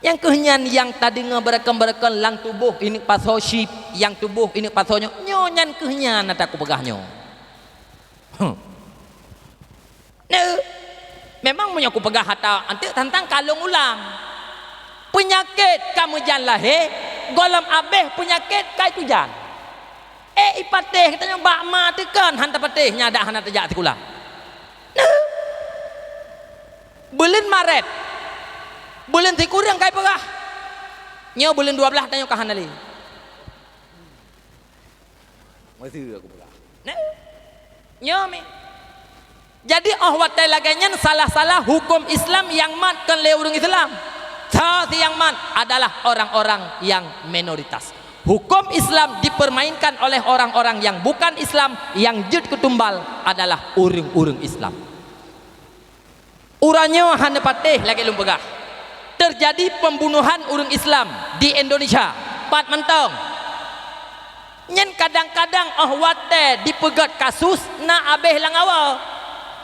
Yang kehenyan yang tadi ngeberekan lang tubuh ini paso ship, yang tubuh ini pasonyo nyonya kehenyan nata aku pegahnya. Memang punya aku pegah hata anti tentang kalung ulang penyakit kamu jangan lahir golam abeh penyakit kai tujan ipateh katanya bak ma tekan hanta patehnya ada hana terjak tikulah bulan Maret bulan tikurang kai pegah nyo bulan 12 tanya ke hanali masih aku pegah nyo mi. Jadi ahwatai laganya salah-salah hukum Islam yang mat kan le urang Islam. Tapi yang mat adalah orang-orang yang minoritas. Hukum Islam dipermainkan oleh orang-orang yang bukan Islam, yang jud ketumbal adalah urang-urang Islam. Uranyo hana patih lagi lumpegah. Terjadi pembunuhan urang Islam di Indonesia. Pat mentong. Nyen kadang-kadang ahwate dipegat kasus na abeh lang awal.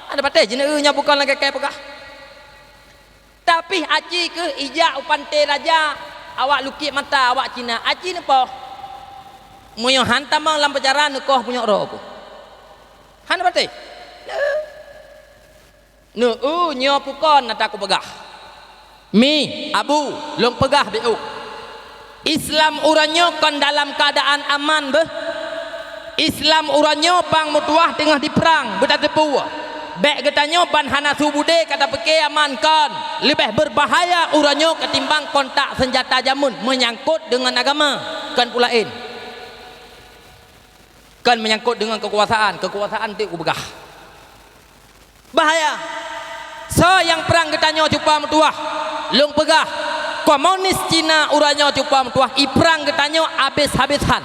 Ada patah jeneunya bukan lagi kayak pegah. Tapi aci ke ija upante raja awak lukit mata awak Cina aci ni po moyo hantam lam pacaran koh punya ro po. Han patah. Nyo pukon nata aku pegah. Mi abu long pegah bu. Islam uranyo kon dalam keadaan aman beh. Islam uranyo bang mutuah tengah diperang bertepuk. Bek getanyo ban hana subude kata peke amankan lebih berbahaya uranyo ketimbang kontak senjata jamun menyangkut dengan agama kan pulain kan menyangkut dengan kekuasaan tu begah bahaya. So yang perang getanyo cupa metuah long pegah komunis Cina uranyo cupa metuah iperang getanyo habis-habisan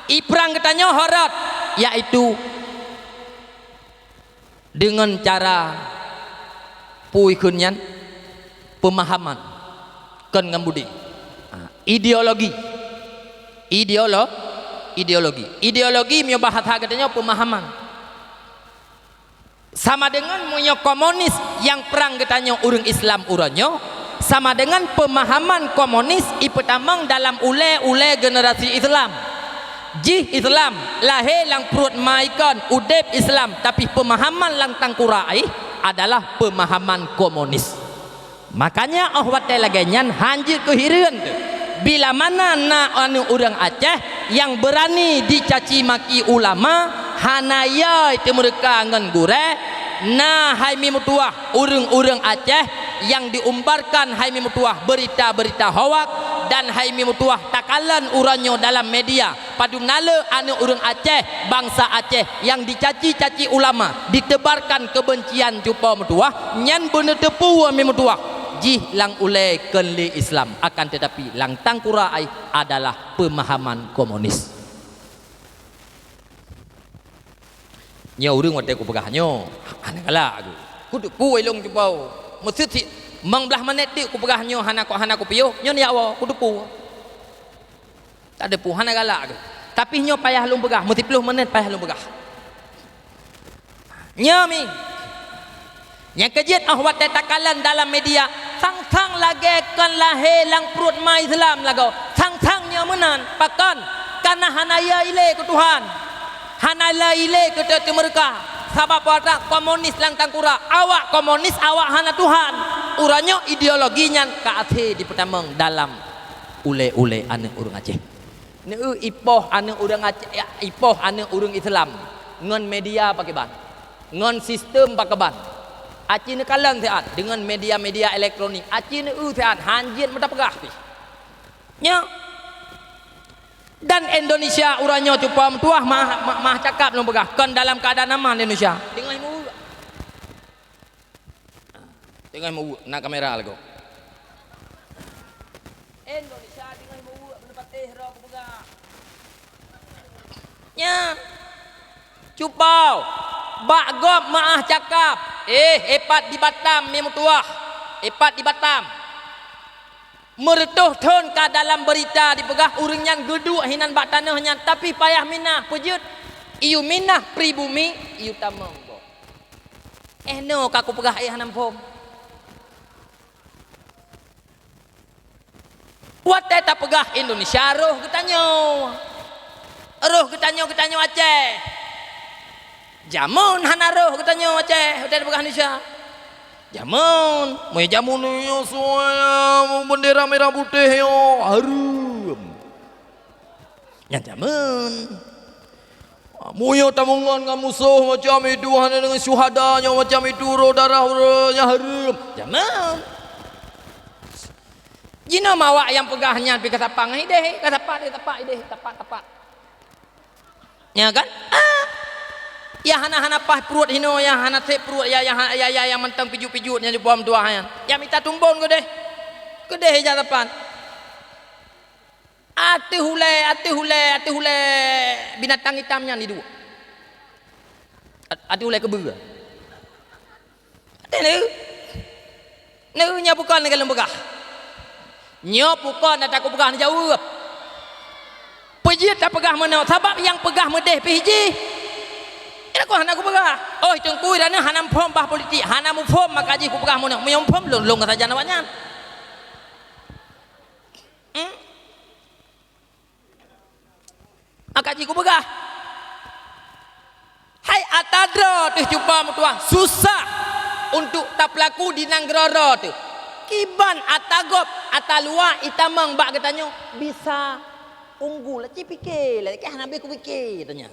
iperang getanyo horat yaitu dengan cara puikunyan pemahaman kan ngambudi ideologi mio bahasa katanya pemahaman sama dengan munyo komunis yang perang katanya urang Islam uranyo sama dengan pemahaman komunis ipetamang dalam ule generasi Islam. Jih Islam lahir lang perut maikan udep Islam tapi pemahaman lang tangkurai adalah pemahaman komunis. Makanya ahwat laganyan hanjir kehirian bila mana na anu orang Aceh yang berani dicaci maki ulama hanaya itu mereka ngan gure nah hai mi mutuah urang-urang Aceh yang diumbarkan hai mi mutuah berita-berita hoak dan hai mi mutuah takalan uranyo dalam media padu nala anu urang Aceh bangsa Aceh yang dicaci-caci ulama ditebarkan kebencian jupa mutuah nyan bener tepu mi mutuah jih lang ulai kenli Islam akan tetapi lang tangkura ai adalah pemahaman komunis. Nyo urang wate ku pegahnya ana galak aku kudu puai long jupau mesti ti mang belah menit ti ku pegahnya hana ku piyo nyo ni awo kudu pu tak ada pu hana galak aku tapi nyo payah long pegah mesti 10 menit payah long pegah nyo mi yang kejit wate takalan dalam media sang-sang lagi kan lahir lang perut mai Islam lago sang-sang nyo menan pakan kana hanaya ile ke Tuhan hanala ile ke mereka sabab pada komunis lang tangkura awak komunis awak hana Tuhan uranyo ideologinya ke Aceh di pertamang dalam ule-ule ane urang Aceh ne ipoh ane urang Aceh ipoh ane urang Islam ngon media pakai ban ngon sistem pakai ban Aceh ne kalang sehat dengan media-media elektronik Aceh ne sehat hanjin mata pegah nya dan Indonesia uranyo cupa tuah mah cakap long begah kan dalam keadaan aman Indonesia tengah mau nak kamera lagu Indonesia tengah mau mendapat ihra begah nya cupau bak gop maah cakap epat di Batam mi mutuah epat di Batam meretuh ton ka dalam berita dipegah urang yang geduk hinan bak tanahnya tapi payah minah pejut iu minah pribumi iu tamang bo no kaku pegah hanam pom buat tak pegah Indonesia roh getanyo Aceh jamun hana roh getanyo Aceh udah pegah Indonesia jamun mau jamun yo soalnya bendera merah putih yo harum yang jamun mau yo tamungan dengan musuh macam itu hanya dengan syuhadanya macam itu roh darahnya harum jamun jina mawak yang pegahnya pi kasapang ideh tapak ya kan ya hana pah perut hino ya hana tep perut ya mentang piju-piju nya bom dua yang ya minta tumbon gede aja depan ati hule binatang hitamnya ni dua ati hule kebega ne nya bukan dengan lembaga nyo bukan tak aku pegah jauh pejit tak pegah mana sebab yang pegah medeh piji aku hana aku pegah oh tungku dana hanam pom bah politik hanam pom makaji ku pegah mun meyom pom long saja nawanya akaji ku pegah hai atadro tu jumpa mutua susah untuk tak pelaku di Nanggroro tu kiban atagop atalua itamang bak katanya bisa unggul lah cipike lah ke hana be ku pikir tanya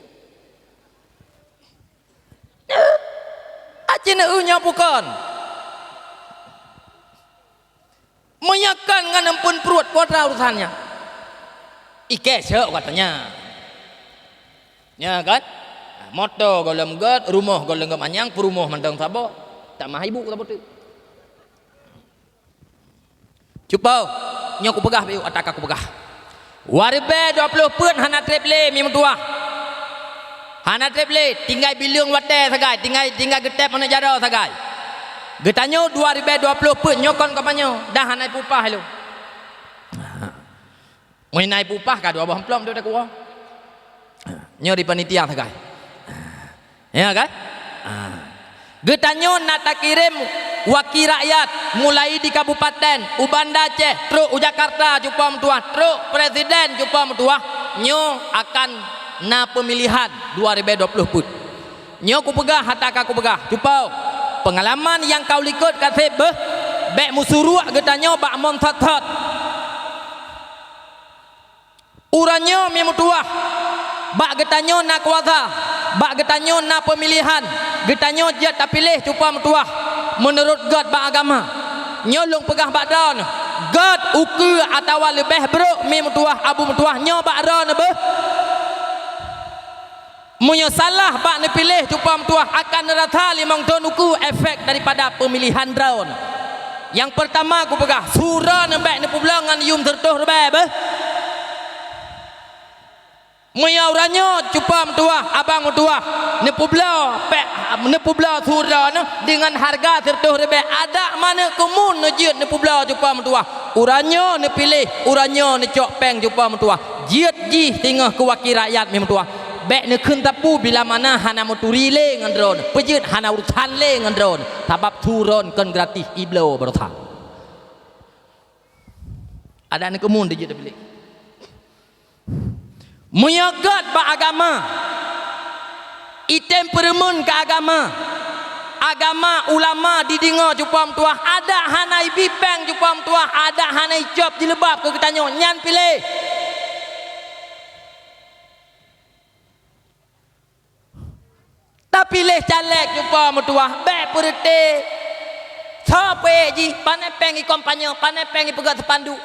Aceh nya bukan menyakan dengan empun perut kuadra urusannya ike syok katanya ya kan moto golem god rumah golem anyang perumah mandang sabo tak mah ibu sabo tu cupau nya ku pegah biu atak aku pegah warbe 20 pun hana treble mi mentua hana treble tinggal biliung wate sagai tinggal getep mana jaro sagai getanyo 2020 pun nyokon kapanyo dah hanai pupah lu mau naik pupah ka 2 amplop tu dak kuah nyo di panitia sagai ya kan getanyo nak tak kirim wakil rakyat mulai di kabupaten Ubanda Aceh truk Jakarta jumpa mentua truk presiden jumpa mentua nyo akan na pemilihan 2020 pun nyo ku pegah hatak aku pegah cupau pengalaman yang kau likut kasih bek musuruak getanyo bak mon that uranyo mi mutuah bak getanyo nak kuasa bak getanyo na pemilihan getanyo jet tak pilih cupa metuah menurut God bak agama nyolong pegah bak daun God ukur atau lebih beruk mi metuah abu metuah nyo bak daun be munyo salah bak ne pilih cupa metuah akan rata 5 tahun ukur efek daripada pemilihan daun. Yang pertama aku pegah surah nembek ne pulangan yum tertuh rebe be muya uranyo cupa metuah abang metuah ne publa pe ne publa surah ne dengan harga tertuh rebe ada mana komun ne jiet ne publa cupa metuah uranyo ne pilih uranyo ne cok peng cupa metuah jiet ji tingah ke wakil rakyat mi metuah bek ne khun tapu bila mana hana moturi le ngan dron pejeut hana urutan le ngan dron tabab turun kan gratis iblo berotha ada ne komun de jiet pilih menyagat ba agama item peremun ke agama agama ulama didengar jupam tuah ada hanai bipeng jupam tuah ada hanai job dilebab ke ketanyo nyan pilih tak pilih caleg jupam tuah be perete sape ji panai peng i kompanyo panai peng i pegat sepandu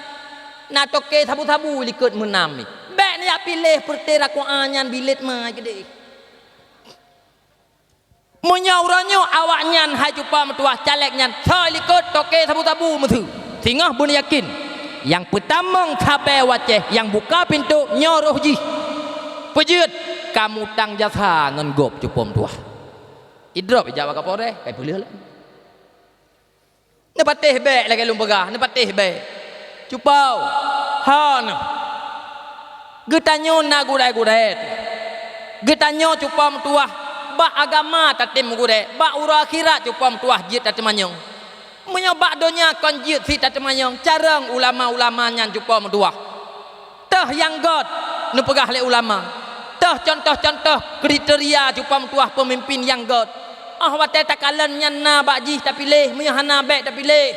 na toke sabu-sabu likut menami bek ni pilih pertera ko anyan bilit ma gede munyauranyo awak nyan hajupa metuah caleg nyan sa likut toke sabu-sabu methu tingah bun yakin yang pertama kabe waceh yang buka pintu nyoroh ji pejeut kamu tang jasa ngan gop cupom tuah idrop jawab kapore kai boleh lah ne patih bek lagi lumpagah ne patih bek cupau han getanyo na gurai-gurai getanyo cupam tuah ba agama tatim gurai ba ura akhirat cupam tuah jit tatemanyong menyobak donya kon jit si tatemanyong carang ulama-ulama nyan cupam tuah tah yang God nu pegah le ulama tah contoh-contoh kriteria cupam tuah pemimpin yang God wate takalan nyan na ba ji tak pilih menyahana bek tak pilih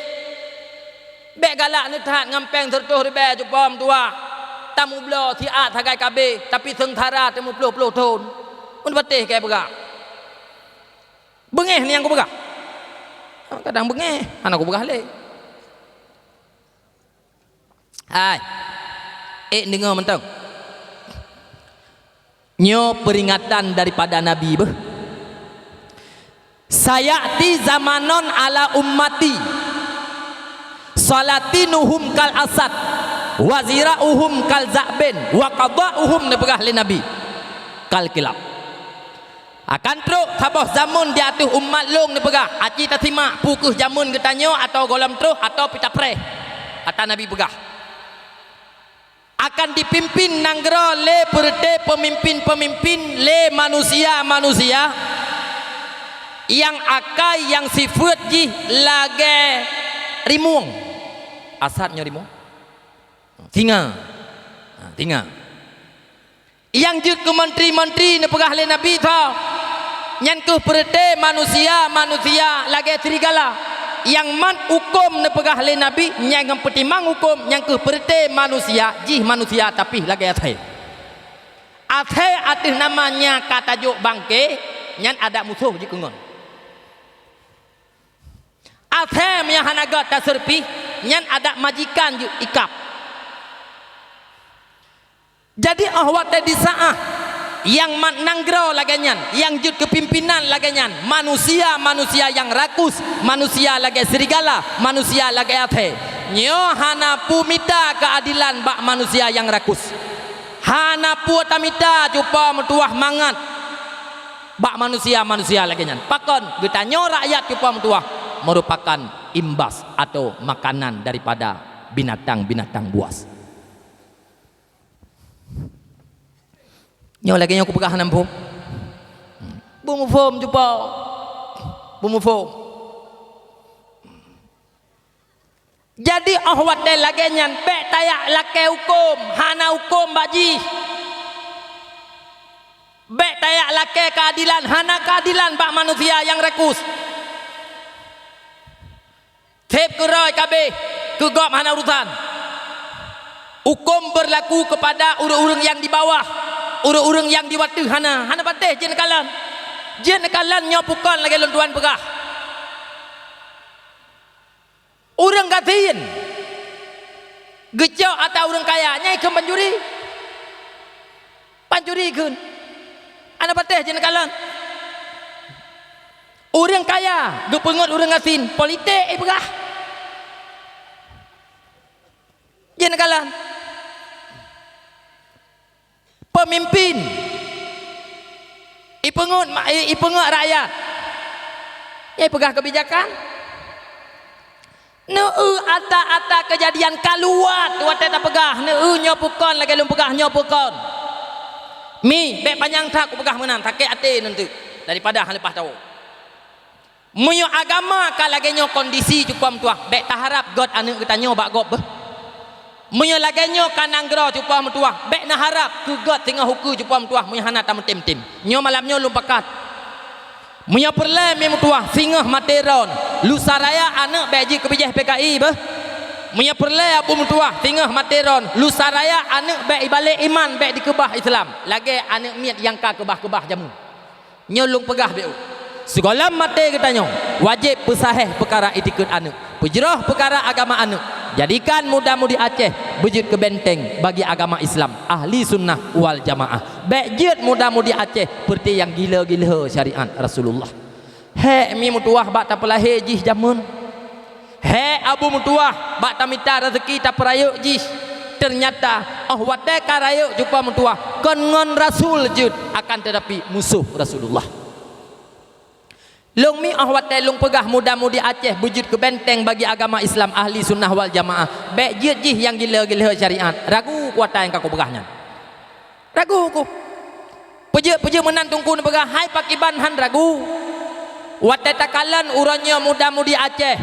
bek galak ni tahat ngampeng tertuh rebe cupam tuah tamu blo ti at hagai kabe tapi sengtara temu puluh tahun mun patih kai begak bengeh ni yang ku begak kadang bengeh anak ku begah le hai dengar mentang nyo peringatan daripada nabi beh sayati zamanon ala ummati salatinuhum kal asad wazirauhum kal za'ben wa qada'uhum nepegah li nabi kal kilab akan truk sabah zaman di atas umat long nepegah aci tasima pukuh jamun getanyo atau golam terus atau pita preh kata nabi pegah akan dipimpin nanggera le perte pemimpin-pemimpin le manusia-manusia yang akai yang sifat ji lage rimuang asadnya rimuang tinggal yang je ke menteri-menteri ne pegah le nabi tau nyan ke perte manusia lagi serigala yang man hukum ne pegah le nabi yang petimang hukum yang ke perte manusia jih manusia tapi lagi athai atis namanya kata juk bangke nyan ada musuh ji kungon athai yang hanaga taserpi nyan ada majikan juk ikap. Jadi ahwat di saah yang nanggro laganyan, yang jut kepimpinan laganyan, manusia yang rakus, manusia lagi serigala, manusia lagi ate. Nyo hana pumita keadilan bak manusia yang rakus. Hana pu tamita cupa metuah mangat bak manusia laganyan. Pakon getanyo rakyat cupa metuah merupakan imbas atau makanan daripada binatang-binatang buas. Nyo lagi nyo ku pegah nampum bumu fom jupa bumu fom jadi ahwat de lagi nyan bek tayak lake hukum hana hukum baji bek tayak lake keadilan hana keadilan bak manusia yang rekus tep keroy kabeh kegop hana urusan hukum berlaku kepada urang-urang yang di bawah urang-urang yang diwatu hana patih jen kalan nyo pukon lagi lon tuan pegah urang gatiin gejok atau urang kaya nyai ke panjuri kun ana patih jen kalan urang kaya gepengot urang gatin politik pegah jen kalan pemimpin ipengut rakyat ya pegah kebijakan ata kejadian kaluat wate ta pegah nyopukon lagi lum pegah nyopukon mi bek panjang tak pegah menang tak ate nanti daripada hal lepas tahu munyo agama ka lagi nyo kondisi cupam tuah bek taharap god anu kita nyo bak gob munyo lagenyo kanang gro cupa mutuah bek na harap ku god tengah huku cupa mutuah munyo hana tam tim nyo malamnyo lumpakat munyo perle mi mutuah singah materon lusaraya anak beji kebijah PKI beh munyo perle abu mutuah singah materon lusaraya anak bek ibalik iman bek dikebah Islam lagi anak miat yang ka kebah jamu nyo lung pegah beu segala mate katanya wajib pesahih perkara etikut anak pejrah perkara agama anak jadikan muda-mudi Aceh bejut ke benteng bagi agama Islam ahli sunnah wal jamaah bejut muda-mudi Aceh seperti yang gila-gila syariat Rasulullah he mi mutuah bak tak pelahir jih jamun he abu mutuah bak tak minta rezeki tak perayuk jih ternyata wate karayuk jumpa mutuah kon Rasul jut akan tetapi musuh Rasulullah long mi ahwate long pegah muda-mudi Aceh bujud ke benteng bagi agama Islam ahli sunnah wal jamaah bek jih yang gila-gila syariat ragu kuatan yang kaku pegahnya ragu ku peje menantungku pegah hai pakiban han ragu wate takalan urannya muda-mudi Aceh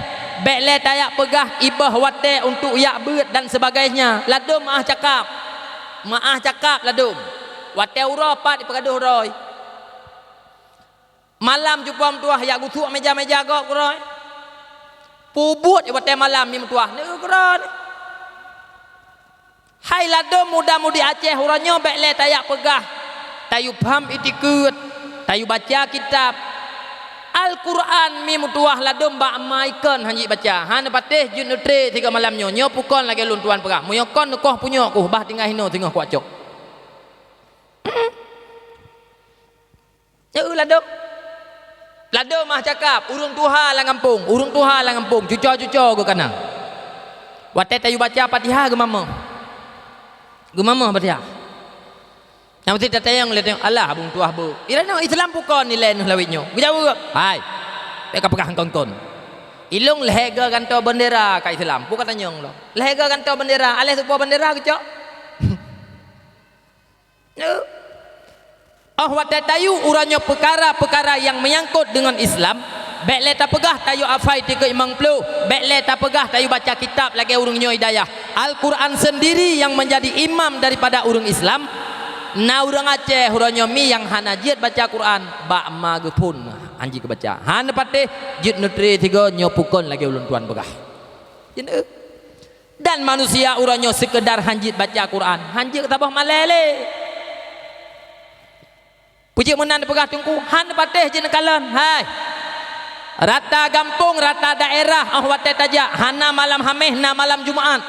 bek le tayak pegah ibah wate untuk yak beut dan sebagainya ladum maah cakap ladum wate urapat dipegaduh roy malam jumpa tuah ya gutuk meja-meja gok kuroi pubut buat malam ni tuah ni kuroi hai ladom muda-mudi Aceh uranyo bek le tayak pegah tayu paham itikut tayu baca kitab Al-Quran mi mutuah ladom bak maikon hanji baca han patih jun nutre tiga malamnyo nyo pukon lagi lun tuan pegah muyokon nekoh punyo ku bah tinggal hino tengah kuat cok ya ladom mah cakap urung tuha lang ngampung cuco ke kana wate tayu baca Fatihah gemama Fatihah yang mesti tatayang lihat Allah abung tuah bu irana Islam pukon nilai lawitnyo gejau hai beka pegah kon ilung lehega kanto bendera ka Islam bukan tanyong lo lehega kanto bendera aleh sebuah bendera gecok wate tayu uranyo perkara yang menyangkut dengan Islam bek le ta pegah tayu afai tiga imang pelu bek le ta pegah tayu baca kitab lagi urungnya hidayah Al-Quran sendiri yang menjadi imam daripada urung Islam na urang Aceh uranyo mi yang hanajit baca Quran bak magepun anji ke baca han patih jit nutri tiga nyopukon lagi ulun tuan pegah dan manusia uranyo sekedar hanjit baca Quran hanjit tabah malele puji menan pegah tungku han patih jen kalan hai rata gampung rata daerah wate taja hana malam hameh na malam Jumaat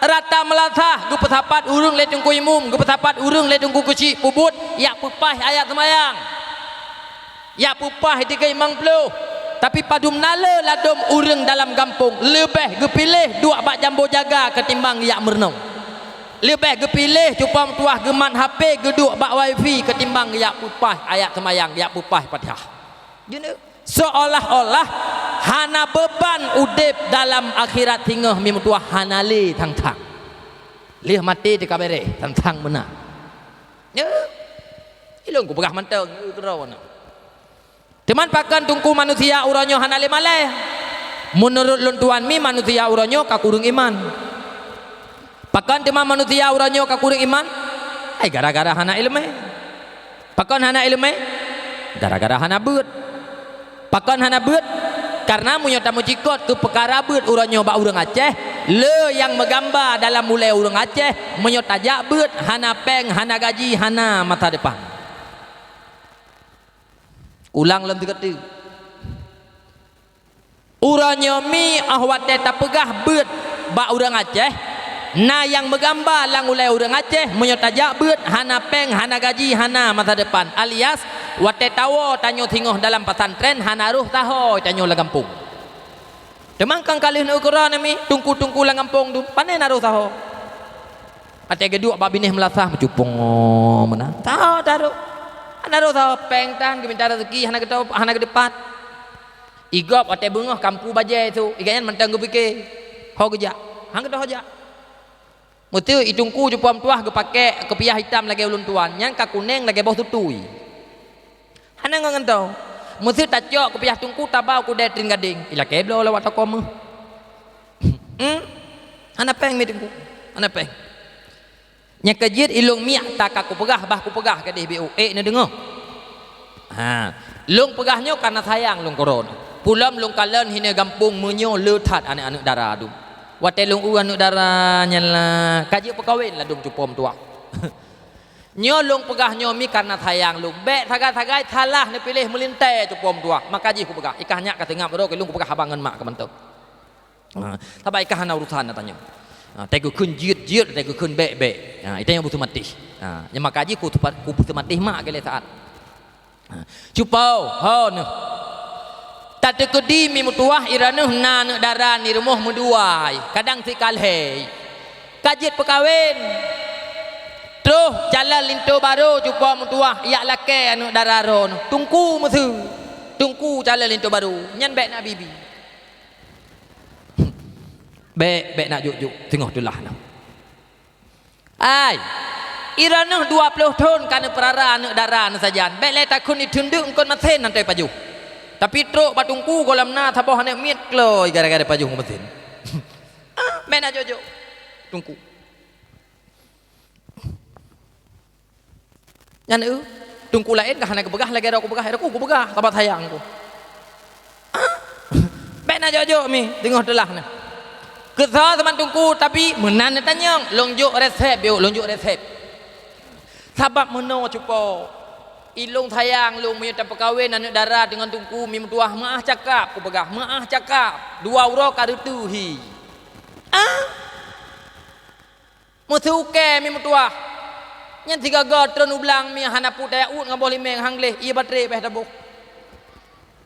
rata melatah gu petapat urung le tungku imum gu petapat urung le tungku kecil pubut ya pupah ayat semayang ya pupah tiga imang pelu tapi padum nala ladom urung dalam kampung lebih gepilih dua bak jambo jaga ketimbang ya mernong lebih gepilih cupa tuah geman HP geduk bak wifi ketimbang ya pupah ayat semayang ya pupah Fatihah seolah-olah hana beban udip dalam akhirat tingah mi tuah hanali tang-tang lih mati di kabere tang-tang benar ya ilung ku pegah manteng kerawana teman pakan tungku manusia uranyo hanali maleh menurut luntuan mi manusia uranyo kakurung iman pakan teman manusia uranyo kakurung iman gara-gara hana ilmu pakan hana ilmu gara-gara hana beut pakan hana beut karena munyo tamu cikot ke perkara beut uranyo bak urang Aceh le yang menggambar dalam mulai orang Aceh menyo tajak beut hana peng hana gaji hana masa depan. Ulang lem tiga-tiga. Uranya mi ahwat tak pegah beut ba orang Aceh na yang menggambar lang ulai orang Aceh menyo tajak beut hana peng hana gaji hana masa depan alias wate tawo tanyo tingoh dalam pesantren hana ruh taho tanyo la kampung. Demang kang kalih na ukuran mi tungku-tungku lang kampung tu panen naruh taho. Ate geduk ba binih melasah mencupong mana. Tahu taruh. Naruh taho peng tan ke minta rezeki hana ketau hana ke depan. Igop ate bengah kampu bajai tu. Igayan mentang gue fikir. Ho gejak. Hang ketau hojak. Mutu itungku jupam tuah ge pake kepiah hitam lagi ulun tuan. Yang ka kuning lagi bau tutui. Hana ngan tau. Mutu tacok kepiah tungku tabau ku detrin gading. Ila keblo lawat takom. Hana peng mi tungku. Hana peng. Nya kejit ilung miak tak aku pegah bah ku pegah ke DBU. Ni dengar. Ha, lung pegahnya karena sayang lung koron. Pulam lung kalen hina gampung menyo letat anak-anak dara tu. Wate lung u anak dara nyala kaji perkawin lah dum cupom tua. Nyo lung pegahnya mi karena sayang lung. Bek tagai-tagai salah ni pilih melintai cupom tua. Maka ji ku pegah. Ikah nyak kata ngap ro ke lung ku pegah abangan mak ke mentok. Ha, tabai ikah hana urusan tanya. Tegu kun jiut-jiut tegu kun bek-bek. Ha, itu yang butuh mati. Ha, yang maka ji ku butuh mati mak ke le saat. Cupau ho ne tak tekedi mi mutuah iranu na ne daran ni rumah muduai kadang tikal hei kajit perkawin terus jalan linto baru cupau mutuah yak lake anu dararon tungku musu tungku jalan linto baru nyan bek nak bibi bek nak juk tengok tulah nah ai irana 20 tahun kana perara anak darah sajan bek le takun ditunduk engkon masen nanti paju tapi truk batungku kolam na thaboh hanek mit kloi gara-gara paju masen bek nak jojo tungku nyan tungku lain kah hanek begah lagi aku begah tabat sayangku bek nak jojo mi tengok telah na kesah teman tungku tapi menan tanyang lonjuk resep yo lonjuk resep sabab meno cupo ilung sayang lung menyutai perkahwin anak darah dengan tungku mi mentuah maah cakap ku pegah maah cakap 2 euro karutuhi musuke mi mentuah nyan 3 gotron ublang mi hana putaya ut ngabol limeng hangleh ia batre beh tabuk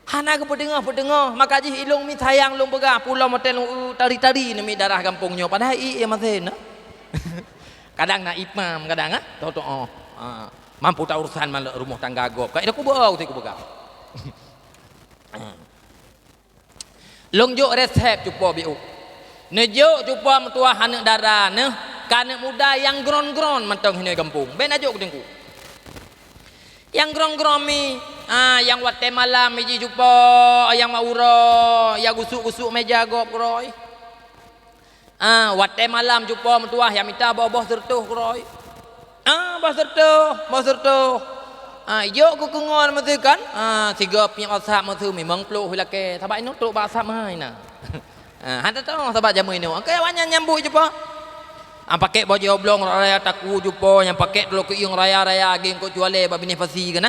hana ke pedengah maka ji ilung mi sayang lung pegah pulau motel lung tari-tari ni mi darah kampungnya padahal ia masen kadang nak imam kadang toto mampu tak urusan rumah tangga gop kak aku bau tu aku begah longjuk resep cupo biu nejuk cupo mentua anak darah ne kanak muda yang gron-gron mentong hina kampung ben ajuk kudengku yang gron-gron mi yang wate malam miji cupo yang mauro yang gusuk-gusuk meja gop roy wate malam cupo mentua yang minta boh sertuh roy bos sertuh yo ku kungon matu kan tiga punya asap matu memang peluk hilake sabak ino truk basap mai na hanta tahu sabak jamu ini okey wanyan nyambut jupo pakai baju oblong raya taku jupo yang pakai dulu ke iung raya-raya geng ko juale ba bini fasi kana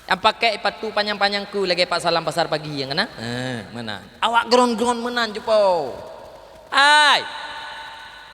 yang pakai patu panjang-panjang ku lagi pak salam pasar pagi yang kana mana awak gron-gron menan jupo ai